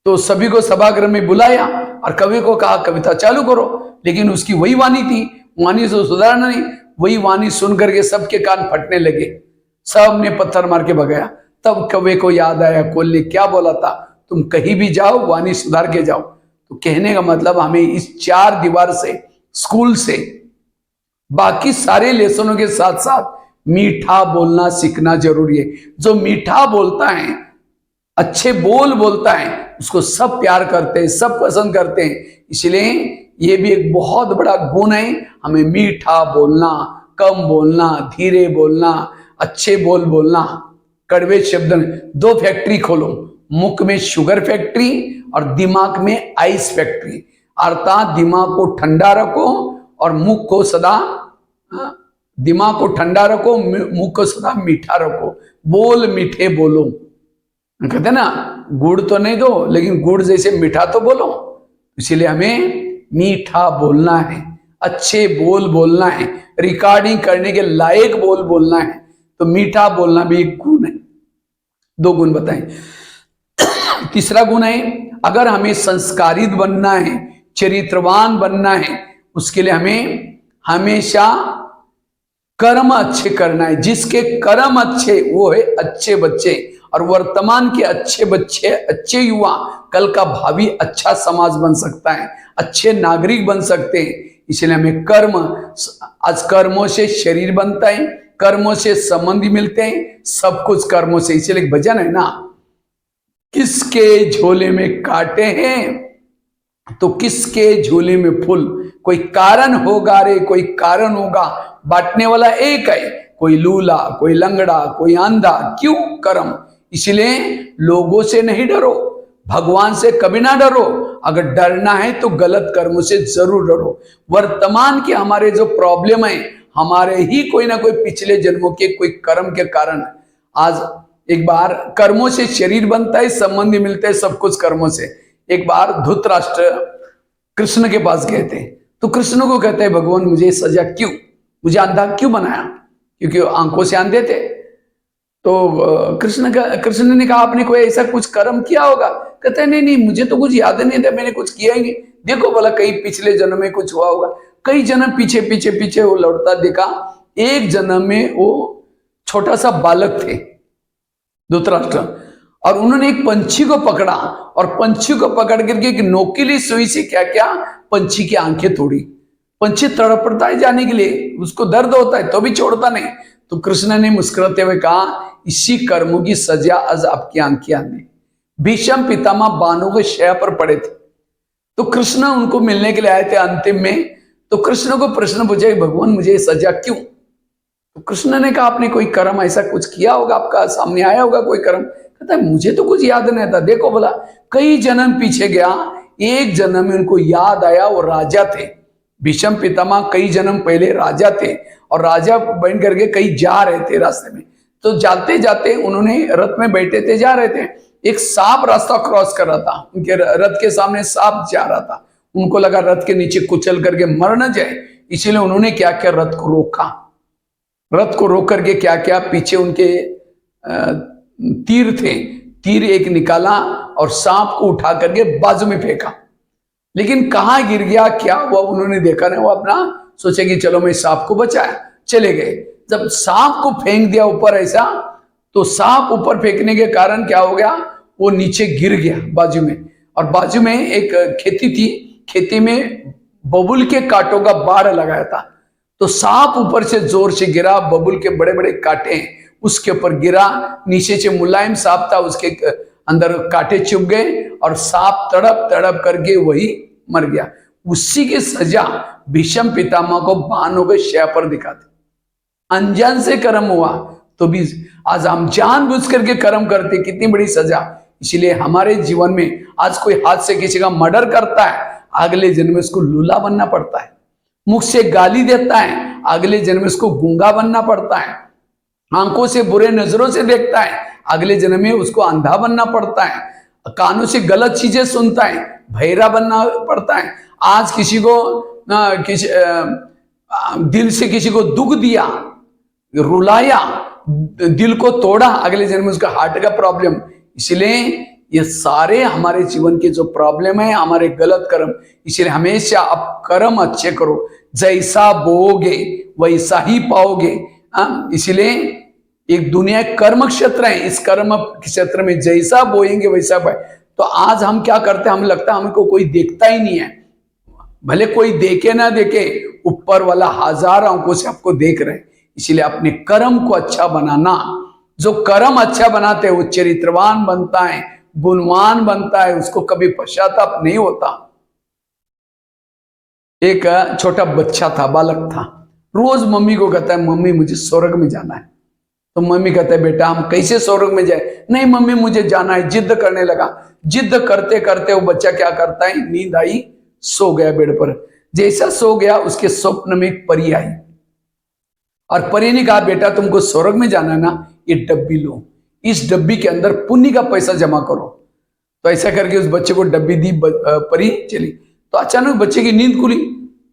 तो सभी को सभागृह में बुलाया और कवि को कहा कविता चालू करो, लेकिन उसकी वही वाणी थी, वाणी से सुधारना नहीं। वही वाणी सुन करके सबके कान फटने लगे, सब ने पत्थर मार के भगाया। तब कवि को याद आया कोयल ने क्या बोला था, तुम कहीं भी जाओ वाणी सुधार के जाओ। तो कहने का मतलब हमें इस 4 दीवार से, स्कूल से, बाकी सारे लेसनों के साथ साथ मीठा बोलना सीखना जरूरी है। जो मीठा बोलता है, अच्छे बोल बोलता है, उसको सब प्यार करते हैं, सब पसंद करते हैं। इसलिए ये भी एक बहुत बड़ा गुण है, हमें मीठा बोलना, कम बोलना, धीरे बोलना, अच्छे बोल बोलना, कड़वे शब्द। 2 फैक्ट्री खोलो, मुख में शुगर फैक्ट्री और दिमाग में आइस फैक्ट्री। अर्थात दिमाग को ठंडा रखो और मुख को सदा, दिमाग को ठंडा रखो, मुख को सदा मीठा रखो। बोल मीठे बोलो, कहते ना गुड़ तो नहीं दो, लेकिन गुड़ जैसे मीठा तो बोलो। इसीलिए हमें मीठा बोलना है, अच्छे बोल बोलना है, रिकॉर्डिंग करने के लायक बोल बोलना है। तो मीठा बोलना भी एक गुण है। 2 गुण बताएं। तीसरा गुण है, अगर हमें संस्कारित बनना है, चरित्रवान बनना है, उसके लिए हमें हमेशा कर्म अच्छे करना है। जिसके कर्म अच्छे वो है अच्छे बच्चे, और वर्तमान के अच्छे बच्चे, अच्छे युवा कल का भावी अच्छा समाज बन सकता है, अच्छे नागरिक बन सकते हैं। इसलिए हमें कर्म, आज कर्मों से शरीर बनता है, कर्मों से संबंध मिलते हैं, सब कुछ कर्मों से। इसलिए एक भजन है ना, किसके झोले में कांटे हैं तो किसके झोले में फूल। कोई कारण होगा रे, कोई कारण होगा, बांटने वाला एक है, कोई लूला, कोई लंगड़ा, कोई अंधा, क्यों? कर्म। इसलिए लोगों से नहीं डरो, भगवान से कभी ना डरो। अगर डरना है तो गलत कर्मों से जरूर डरो। वर्तमान के हमारे जो प्रॉब्लम है, हमारे ही कोई ना कोई पिछले जन्मों के कोई कर्म के कारण। आज एक बार कर्मों से शरीर बनता है, संबंध मिलते हैं, सब कुछ कर्मों से। एक बार धृतराष्ट्र कृष्ण के पास गए थे, तो कृष्ण को कहते हैं भगवान मुझे सजा क्यों, मुझे अंधा क्यों बनाया? क्योंकि आंखों से अंधे थे। तो कृष्ण ने कहा आपने कोई ऐसा कुछ कर्म किया होगा? कहते हैं नहीं मुझे तो कुछ याद नहीं था, मैंने कुछ किया ही नहीं। देखो बोला कहीं पिछले जन्म में कुछ हुआ होगा। कई जन्म पीछे पीछे पीछे वो लौटता देखा, एक जन्म में वो छोटा सा बालक थे धृतराष्ट्र, और उन्होंने एक पंछी को पकड़ा, और पंछी को पकड़ करके एक नोकीली सुई से क्या क्या पंछी की आंखें तोड़ी। पंछी तड़पता है जाने के लिए, उसको दर्द होता है तो भी छोड़ता नहीं। तो कृष्ण ने मुस्कुराते हुए कहा, इसी कर्मों की सजा आज आपकी आंखें आने। भीष्म पितामह बाणों के शय पर पड़े थे, तो कृष्ण उनको मिलने के लिए आए थे अंतिम में। तो कृष्ण को प्रश्न पूछा कि भगवान मुझे ये सजा क्यों? तो कृष्ण ने कहा, आपने कोई कर्म ऐसा कुछ किया होगा, आपका सामने आया होगा कोई कर्म। कहता है मुझे तो कुछ याद नहीं आता। देखो बोला, कई जन्म पीछे गया, एक जन्म में उनको याद आया वो राजा थे। भीष्म पितामह कई जन्म पहले राजा थे और राजा बन करके कहीं जा रहे थे रास्ते में। तो जाते जाते उन्होंने रथ में बैठे थे, जा रहे थे, एक सांप रास्ता क्रॉस कर रहा था, उनके रथ के सामने सांप जा रहा था। उनको लगा रथ के नीचे कुचल करके मर न जाए, इसीलिए उन्होंने क्या किया, रथ को रोका। रथ को रोक करके क्या किया, पीछे उनके तीर थे, तीर एक निकाला और सांप को उठा करके बाजू में फेंका। लेकिन कहां गिर गया, क्या हुआ उन्होंने देखा नहीं। वो अपना सोचे कि चलो मैं सांप को बचाया, चले गए। जब सांप को फेंक दिया ऊपर ऐसा, तो सांप ऊपर फेंकने के कारण क्या हो गया, वो नीचे गिर गया बाजू में। और बाजू में एक खेती थी, खेती में बबुल के कांटों का बाढ़ लगाया था। तो सांप ऊपर से जोर से गिरा, बबुल के बड़े बड़े कांटे उसके ऊपर गिरा, नीचे से मुलायम सांप था, उसके अंदर कांटे चुभ गए और सांप तड़प तड़प करके वही मर गया। उसी की सजा भीष्म पितामह को बाणों के शय पर दिखाते। अनजान से कर्म हुआ तो भी आज हम जानबूझ करके कर्म करते, कितनी बड़ी सजा। इसलिए हमारे जीवन में आज कोई हाथ से किसी का मर्डर करता है, अगले जन्म में उसको लूला बनना पड़ता है। मुख से गाली देता है, अगले जन्म में उसको गूंगा बनना पड़ता है। आंखों से बुरे नजरों से देखता है, अगले जन्म में उसको अंधा बनना पड़ता है। कानों से गलत चीजें सुनता है, बहरा बनना पड़ता है। आज किसी को दिल से किसी को दुख दिया, रुलाया, दिल को तोड़ा, अगले जन्म में उसका हार्ट का प्रॉब्लम। इसलिए ये सारे हमारे जीवन के जो प्रॉब्लम है, हमारे गलत कर्म। इसलिए हमेशा आप कर्म अच्छे करो, जैसा बोओगे वैसा ही पाओगे। इसलिए एक दुनिया कर्म क्षेत्र है, इस कर्म क्षेत्र में जैसा बोएंगे वैसा पाए। तो आज हम क्या करते हैं, हमें लगता है हमको कोई देखता ही नहीं है। भले कोई देखे ना देखे, ऊपर वाला हजार आंखों से आपको देख रहे हैं। इसलिए अपने कर्म को अच्छा बनाना, जो कर्म अच्छा बनाते हैं वो चरित्रवान बनता है, गुणवान बनता है, उसको कभी पश्चाताप नहीं होता। एक छोटा बच्चा था, बालक था, रोज मम्मी को कहता है मम्मी मुझे स्वर्ग में जाना है। तो मम्मी कहता है बेटा हम कैसे स्वर्ग में जाए? नहीं मम्मी मुझे जाना है, जिद करने लगा। जिद करते करते वो बच्चा क्या करता है, नींद आई, सो गया बेड पर। जैसा सो गया उसके स्वप्न में एक परी आई और परी ने कहा बेटा तुमको स्वर्ग में जाना है ना, ये डब्बी लो, इस डब्बी के अंदर पुण्य का पैसा जमा करो। तो ऐसा करके उस बच्चे को डब्बी दी, परी चली। तो अचानक बच्चे की नींद खुली,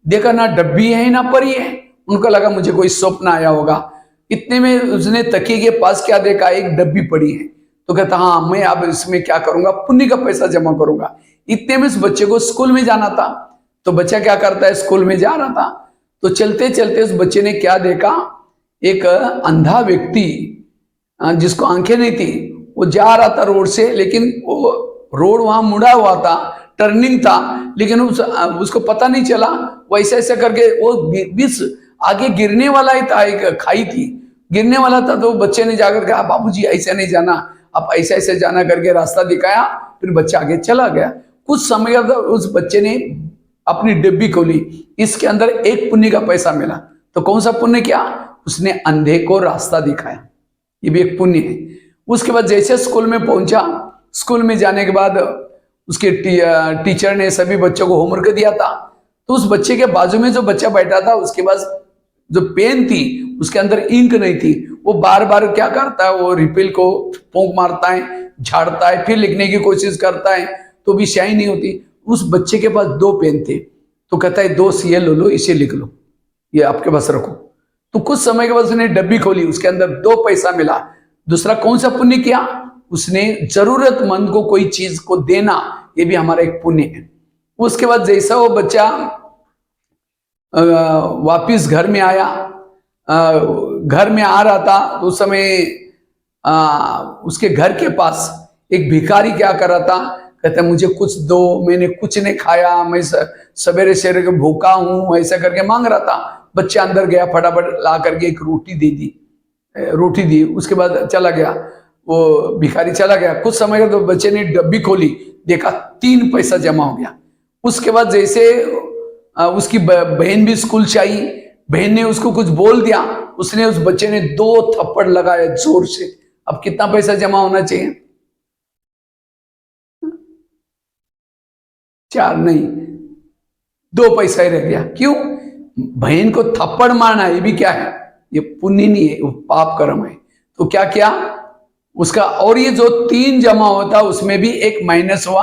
देखा ना डब्बी है ना परी है। उनको लगा मुझे कोई स्वप्न आया होगा। इतने में उसने तकिए के पास क्या देखा, एक डब्बी पड़ी है। तो कहता हाँ मैं अब इसमें क्या करूंगा, पुण्य का पैसा जमा करूंगा। इतने में उस बच्चे को स्कूल में जाना था। तो बच्चा क्या करता है, स्कूल में जा रहा था। तो चलते चलते उस बच्चे ने क्या देखा, एक अंधा व्यक्ति जिसको आंखें नहीं थी, वो जा रहा था रोड से, लेकिन वो रोड वहां मुड़ा हुआ था, टर्निंग था, लेकिन उसको पता नहीं चला। वैसे ऐसा करके वो बीच आगे गिरने वाला ही था, एक खाई थी, गिरने वाला था। तो बच्चे ने जाकर कहा बाबूजी ऐसे नहीं जाना, आप ऐसे ऐसे जाना करके रास्ता दिखाया। फिर बच्चा आगे चला गया। कुछ समय बाद उस बच्चे ने अपनी डिब्बी खोली, इसके अंदर एक पुण्य का पैसा मिला। तो कौन सा पुण्य किया, उसने अंधे को रास्ता दिखाया, ये भी एक पुण्य है। उसके बाद जैसे स्कूल में पहुंचा, स्कूल में जाने के बाद उसके टीचर ने सभी बच्चों को होमवर्क दिया था। तो उस बच्चे के बाजू में जो बच्चा बैठा था, उसके पास जो पेन थी उसके अंदर इंक नहीं थी। वो बार बार क्या करता है, वो रिफिल को पोंक मारता है, झाड़ता है, फिर लिखने की कोशिश करता है, तो भी स्याही नहीं होती। उस बच्चे के पास 2 पेन थे। तो कहता है दोस्त ये लो, इसे लिख लो, ये आपके पास रखो। तो कुछ समय के बाद उसने डब्बी खोली, उसके अंदर 2 पैसा मिला। दूसरा कौन सा पुण्य किया, उसने जरूरतमंद को कोई चीज को देना, ये भी हमारा एक पुण्य है। उसके बाद जैसा वो बच्चा वापिस घर में आया, घर में आ रहा था, तो उस समय उसके घर के पास एक भिखारी क्या कर रहा था, कहता मुझे कुछ दो, मैंने कुछ नहीं खाया, मैं सवेरे सवेरे भूखा हूं, ऐसा करके मांग रहा था। बच्चा अंदर गया, फटाफट ला करके एक रोटी दे दी। रोटी दी, उसके बाद चला गया, वो भिखारी चला गया। कुछ समय का तो बच्चे ने डब्बी खोली, देखा 3 पैसा जमा हो गया। उसके बाद जैसे उसकी बहन भी स्कूल से आई, बहन ने उसको कुछ बोल दिया, उसने उस बच्चे ने 2 थप्पड़ लगाया जोर से। अब कितना पैसा जमा होना चाहिए? 4 नहीं, 2 पैसा ही रह गया। क्यों? बहन को थप्पड़ मारना ये भी क्या है? ये पुण्य नहीं है, वो पाप कर्म है। तो क्या किया उसका, और ये जो 3 जमा होता उसमें भी 1 माइनस हुआ,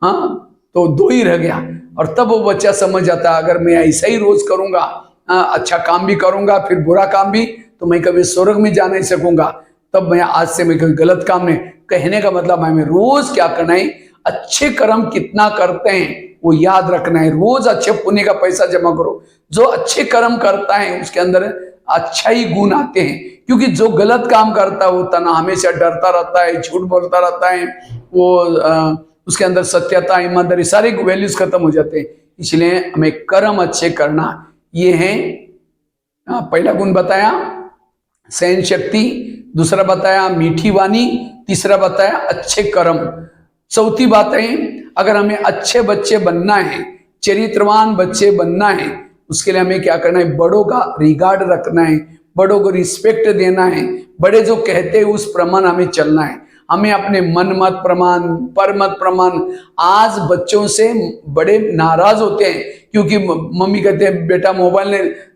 हाँ, तो 2 ही रह गया। और तब वो बच्चा समझ जाता अगर मैं ऐसा ही रोज करूंगा, अच्छा काम भी करूंगा फिर बुरा काम भी, तो मैं कभी स्वर्ग में जा नहीं सकूंगा। तब मैं आज से मैं कोई गलत काम नहीं, कहने का मतलब हमें रोज क्या करना है, अच्छे कर्म कितना करते हैं वो याद रखना है। रोज अच्छे पुण्य का पैसा जमा करो। जो अच्छे कर्म करता है उसके अंदर अच्छा ही गुण आते हैं, क्योंकि जो गलत काम करता है वो तना हमेशा डरता रहता है, झूठ बोलता रहता है, वो उसके अंदर सत्यता, ईमानदारी, सारे वैल्यूज खत्म हो जाते हैं। इसलिए हमें कर्म अच्छे करना, ये है पहला गुण बताया सहन शक्ति, दूसरा बताया मीठी वाणी, तीसरा बताया अच्छे कर्म। चौथी बात है अगर हमें अच्छे बच्चे बनना है, चरित्रवान बच्चे बनना है, उसके लिए हमें क्या करना है, बड़ों का रिगार्ड रखना है, बड़ों को रिस्पेक्ट देना है, बड़े जो कहते हैं उस प्रमाण हमें चलना है। हमें अपने मन मत प्रमाण, पर मत प्रमाण। आज बच्चों से बड़े नाराज होते हैं क्योंकि मम्मी कहते हैं बेटा मोबाइल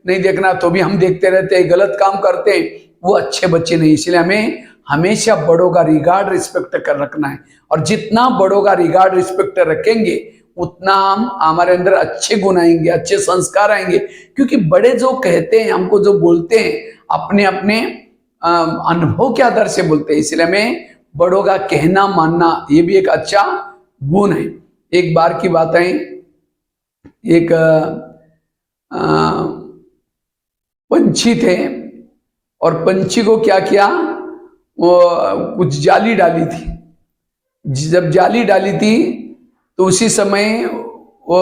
नहीं देखना, तो भी हम देखते रहते हैं, गलत काम करते हैं, वो अच्छे बच्चे नहीं। इसलिए हमें हमेशा बड़ों का रिगार्ड रिस्पेक्ट कर रखना है, और जितना बड़ों का रिगार्ड रिस्पेक्ट रखेंगे उतना हम हमारे अंदर अच्छे गुण आएंगे, अच्छे संस्कार आएंगे। क्योंकि बड़े जो कहते हैं, हमको जो बोलते हैं, अपने अपने अनुभव के आधार से बोलते हैं। इसलिए हमें बड़ों का कहना मानना ये भी एक अच्छा गुण है। एक बार की बात है, एक पंछी थे, और पंछी को क्या किया, वो कुछ जाली डाली थी। जब जाली डाली थी तो उसी समय वो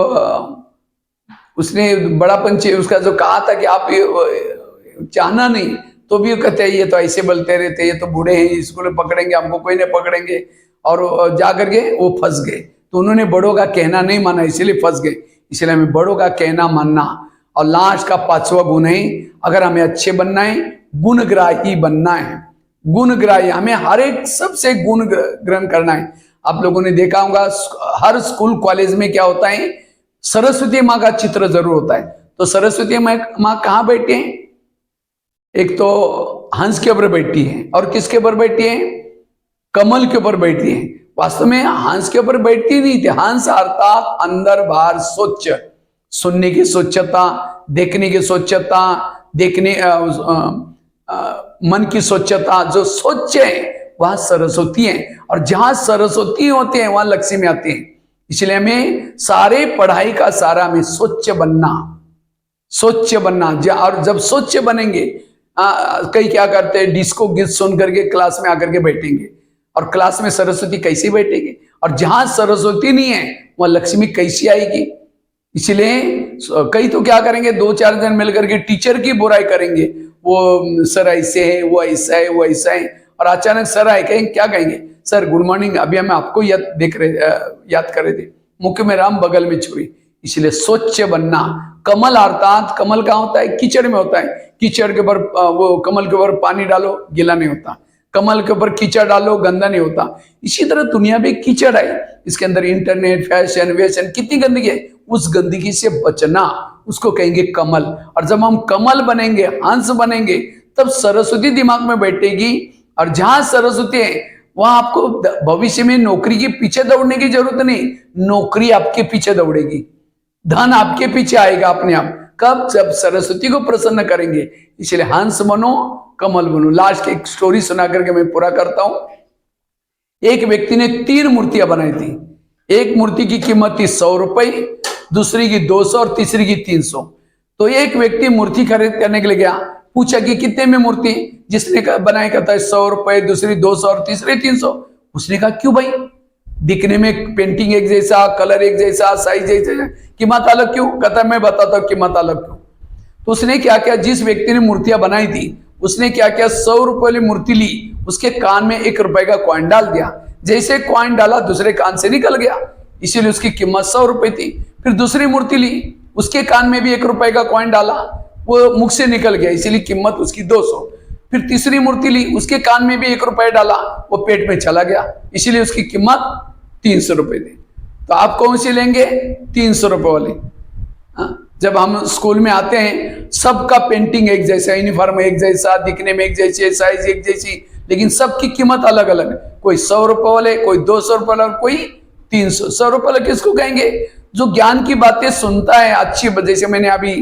उसने बड़ा पंछी उसका जो कहा था कि आप ये चाहना नहीं, तो भी कहते हैं ये तो ऐसे बोलते रहते, ये तो बूढ़े हैं, इसको पकड़ेंगे, हमको कोई नहीं पकड़ेंगे, और जा करके वो फंस गए। तो उन्होंने बड़ों का कहना नहीं माना, इसीलिए फंस गए। इसलिए हमें बड़ों का कहना मानना। और लास्ट का 5वां गुण है, अगर हमें अच्छे बनना है, गुणग्राही बनना है। गुणग्राही, हमें हर एक सबसे गुण ग्रहण करना है। आप लोगों ने देखा होगा हर स्कूल कॉलेज में क्या होता है, सरस्वती माँ का चित्र जरूर होता है। तो सरस्वती माँ कहाँ बैठी है? एक तो हंस के ऊपर बैठी है, और किसके ऊपर बैठी है? कमल के ऊपर बैठी है। वास्तव में हंस के ऊपर बैठती नहीं थी। हंस अर्थात अंदर बाहर स्वच्छ, सुनने की स्वच्छता, देखने की स्वच्छता, देखने मन की स्वच्छता, जो स्वच्छ है वहां सरस्वती है। और जहां सरस्वती होते हैं वहां लक्ष्मी आते हैं। इसलिए हमें सारे पढ़ाई का सारा हमें स्वच्छ बनना, स्वच्छ बनना। और जब स्वच्छ बनेंगे, कई क्या करते हैं, डिस्को गीत सुन करके क्लास में आकर के बैठेंगे, और क्लास में सरस्वती कैसी बैठेगी? और जहां सरस्वती नहीं है वहां लक्ष्मी कैसी आएगी? इसलिए कई तो क्या करेंगे, 2-4 जन मिलकर के टीचर की बुराई करेंगे, वो सर ऐसे है, वो ऐसा है, वो ऐसा है। और अचानक सर आए, कहेंगे क्या कहेंगे, सर गुड मॉर्निंग, अभी हम आपको याद कर रहे थे, मुख में राम बगल में छुरी। इसलिए स्वच्छ बनना। कमल अर्थात, कमल कहाँ होता है? कीचड़ में होता है। कीचड़ के ऊपर वो कमल के ऊपर पानी डालो, गीला नहीं होता। कमल के ऊपर कीचड़ डालो, गंदा नहीं होता। इसी तरह दुनिया में कीचड़ है, इसके अंदर इंटरनेट, फैशन, वेशन, कितनी गंदगी है। उस गंदगी से बचना, उसको कहेंगे कमल। और जब हम कमल बनेंगे, हंस बनेंगे, तब सरस्वती दिमाग में बैठेगी। और जहां सरस्वती है वहां आपको भविष्य में नौकरी के पीछे दौड़ने की जरूरत नहीं, नौकरी आपके पीछे दौड़ेगी, धन आपके पीछे आएगा अपने आप। कब? जब सरस्वती को प्रसन्न करेंगे। इसलिए हंस बनो, कमल बनो। लास्ट एक स्टोरी सुना करके मैं पूरा करता हूं। एक व्यक्ति ने 3 मूर्तियां बनाई थी। एक मूर्ति की कीमत थी 100 रुपए, दूसरी की 200 और तीसरी की 300। तो एक व्यक्ति मूर्ति खरीद करने के लिए गया, पूछा कि कितने में मूर्ति? जिसने बनाई कहता है 100 रुपए, दूसरी 200 और तीसरी 300। उसने कहा क्यों भाई, दिखने में पेंटिंग एक जैसा, कलर एक जैसा, साइज एक जैसा, कीमत अलग क्यों? कहता है मैं बताता हूँ कीमत अलग क्यों। तो उसने क्या किया, जिस व्यक्ति ने मूर्तियां बनाई थी उसने क्या किया, 100 रुपए वाली मूर्ति ली, उसके कान में 1 रुपए का कॉइन डाल दिया। जैसे कॉइन डाला दूसरे कान से निकल गया, इसीलिए उसकी कीमत 100 रुपए थी। फिर दूसरी मूर्ति ली, उसके कान में भी 1 रुपए का कॉइन डाला, वो मुख से निकल गया, इसीलिए कीमत उसकी 200। फिर तीसरी मूर्ति ली, उसके कान में भी 1 रुपए डाला, वो पेट में चला गया, इसीलिए उसकी कीमत 300 रुपए थी। तो आप कौन सी लेंगे? 300 रुपए वाली। जब हम स्कूल में आते हैं, सबका पेंटिंग एक जैसा, यूनिफॉर्म एक जैसा, दिखने में एक जैसे, साइज एक जैसी, लेकिन सबकी कीमत अलग अलग। कोई 100 रुपए वाले, कोई 200 रुपए वाला, कोई 300। 100 रुपए वाला किसको कहेंगे? जो ज्ञान की बातें सुनता है अच्छी, जैसे मैंने अभी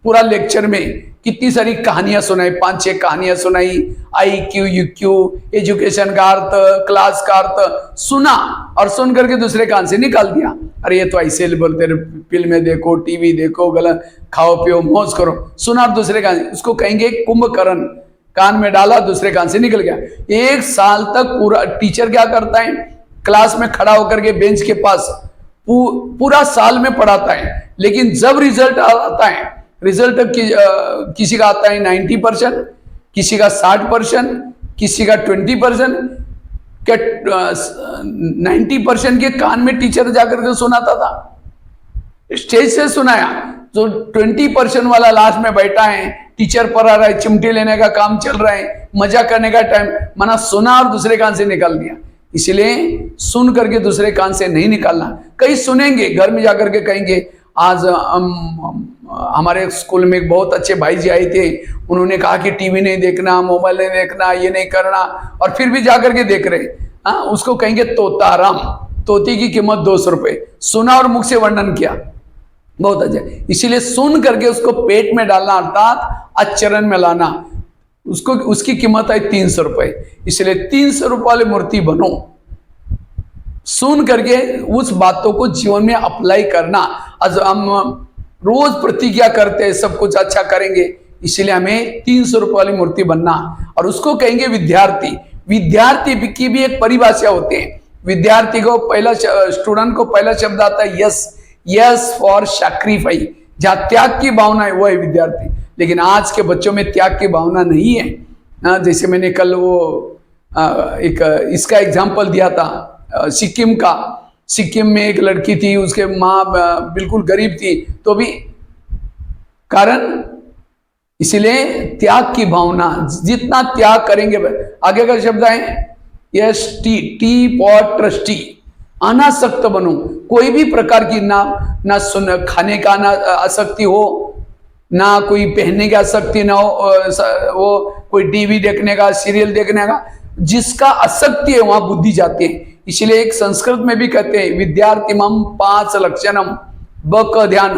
पूरा लेक्चर में कितनी सारी कहानियां सुनाई, 5-6 कहानियां सुनाई, IQ UQ, एजुकेशन का अर्थ, क्लास का अर्थ सुना, और सुन करके दूसरे कान से निकाल दिया। अरे ये तो ऐसे बोलते रहे, फिल्में देखो, टीवी देखो, गलत खाओ पियो मौज करो, सुना दूसरे कान, उसको कहेंगे कुंभकर्ण। कान में डाला, दूसरे कान से निकल गया। 1 साल तक पूरा टीचर क्या करता है, क्लास में खड़ा होकर के बेंच के पास पूरा साल में पढ़ाता है, लेकिन जब रिजल्ट आता है, रिजल्ट किसी का आता है 90%, किसी का 60%, किसी का 20%, 90% के कान में टीचर जाकर के सुनाता था, स्टेज से सुनाया। जो 20% वाला लास्ट में बैठा है, टीचर पढ़ा रहा है, चिमटी लेने का काम चल रहा है, मजा करने का टाइम, माना सुना और दूसरे कान से निकाल दिया। इसलिए सुन करके दूसरे कान से नहीं निकालना। कई सुनेंगे, घर में जाकर के कहेंगे, आज हमारे स्कूल में एक बहुत अच्छे भाई जी आए थे, उन्होंने कहा कि टीवी नहीं देखना, मोबाइल नहीं देखना, ये नहीं करना, और फिर भी जाकर के देख रहे। उसको कहेंगे तोताराम। तोती की कीमत 200 रुपए। सुना और मुख से वर्णन किया, बहुत अच्छा। इसीलिए सुन करके उसको पेट में डालना, अर्थात आचरण में लाना, उसको उसकी कीमत है 300 रुपए। इसलिए 300 रुपए वाली मूर्ति बनो। सुन करके उस बातों को जीवन में अप्लाई करना। आज हम रोज प्रतिज्ञा करते हैं सब कुछ अच्छा करेंगे, इसलिए हमें 300 रुपए वाली मूर्ति बनना। और उसको कहेंगे विद्यार्थी। विद्यार्थी की भी एक परिभाषा होती है। विद्यार्थी को पहला, स्टूडेंट को पहला शब्द आता है यस, यस फॉर सैक्रिफाइस। जहां त्याग की भावना है वो है विद्यार्थी। लेकिन आज के बच्चों में त्याग की भावना नहीं है। जैसे मैंने कल वो एक इसका एग्जाम्पल दिया था, सिक्किम का। सिक्किम में एक लड़की थी, उसके माँ बिल्कुल गरीब थी, तो भी कारण इसलिए त्याग की भावना, जितना त्याग करेंगे। आगे का शब्द है यस, टी फॉर ट्रस्टी। अनासक्त बनो। कोई भी प्रकार की ना सुन खाने का ना आसक्ति हो, ना कोई पहनने की आसक्ति ना हो, वो कोई टीवी देखने का, सीरियल देखने का, जिसका आसक्ति है वहां बुद्धि जाती है। इसलिए एक संस्कृत में भी कहते हैं विद्यार्थिमं 5 लक्षणम बक ध्यान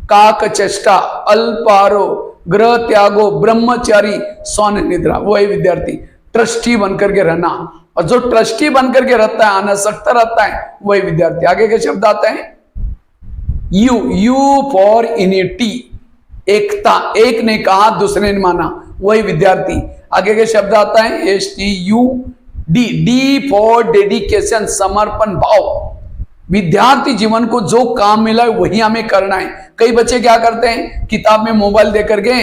काक चेष्टा अल्पारो ग्रह त्यागो ब्रह्मचारी सौन निद्रा। वो है विद्यार्थी। ट्रस्टी बनकर के रहना, और जो ट्रस्टी बनकर के रहता है, अनासक्त रहता है, वही विद्यार्थी। आगे के शब्द आता है यू फॉर यूनिटी। एकता, एक ने कहा दूसरे ने माना, वही विद्यार्थी। आगे के शब्द आता है STUD, डी फॉर डेडिकेशन, समर्पण भाव। विद्यार्थी जीवन को जो काम मिला है वही हमें करना है। कई बच्चे क्या करते हैं, किताब में मोबाइल दे करके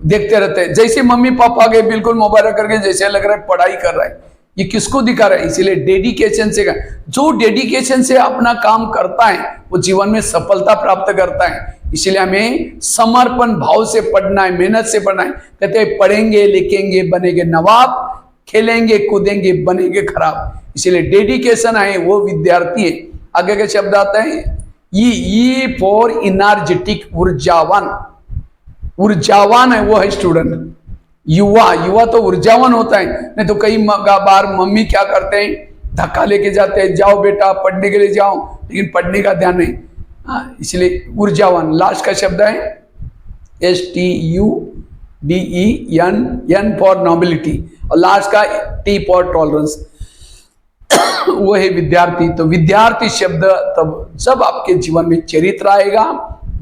देखते रहते हैं, जैसे मम्मी पापा गए बिल्कुल मोबाइल रख करके जैसे लग रहा है पढ़ाई कर रहा है। ये किसको दिखा रहा है? इसीलिए डेडिकेशन से, जो डेडिकेशन से अपना काम करता है वो जीवन में सफलता प्राप्त करता है। इसलिए हमें समर्पण भाव से पढ़ना है, मेहनत से पढ़ना है। कहते हैं पढ़ेंगे लिखेंगे बनेंगे नवाब, खेलेंगे कूदेंगे बनेंगे खराब। इसलिए डेडिकेशन है वो विद्यार्थी है। आगे के शब्द आता है ये फॉर एनर्जेटिक, ऊर्जावान। ऊर्जावान है वो है स्टूडेंट। युवा तो ऊर्जावान होता है। नहीं तो कई बार मम्मी क्या करते हैं, धक्का लेके जाते हैं, जाओ बेटा पढ़ने के लिए जाओ, लेकिन पढ़ने का ध्यान नहीं। इसलिए ऊर्जावान। लास्ट का शब्द है STUDEN फॉर नॉबिलिटी, और लास्ट का T फॉर टॉलरेंस, वो है विद्यार्थी। तो विद्यार्थी शब्द तब जब आपके जीवन में चरित्र आएगा,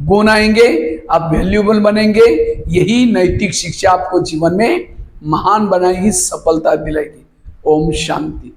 गुण आएंगे, आप वैल्यूएबल बनेंगे। यही नैतिक शिक्षा आपको जीवन में महान बनाएगी, सफलता दिलाएगी। ओम शांति।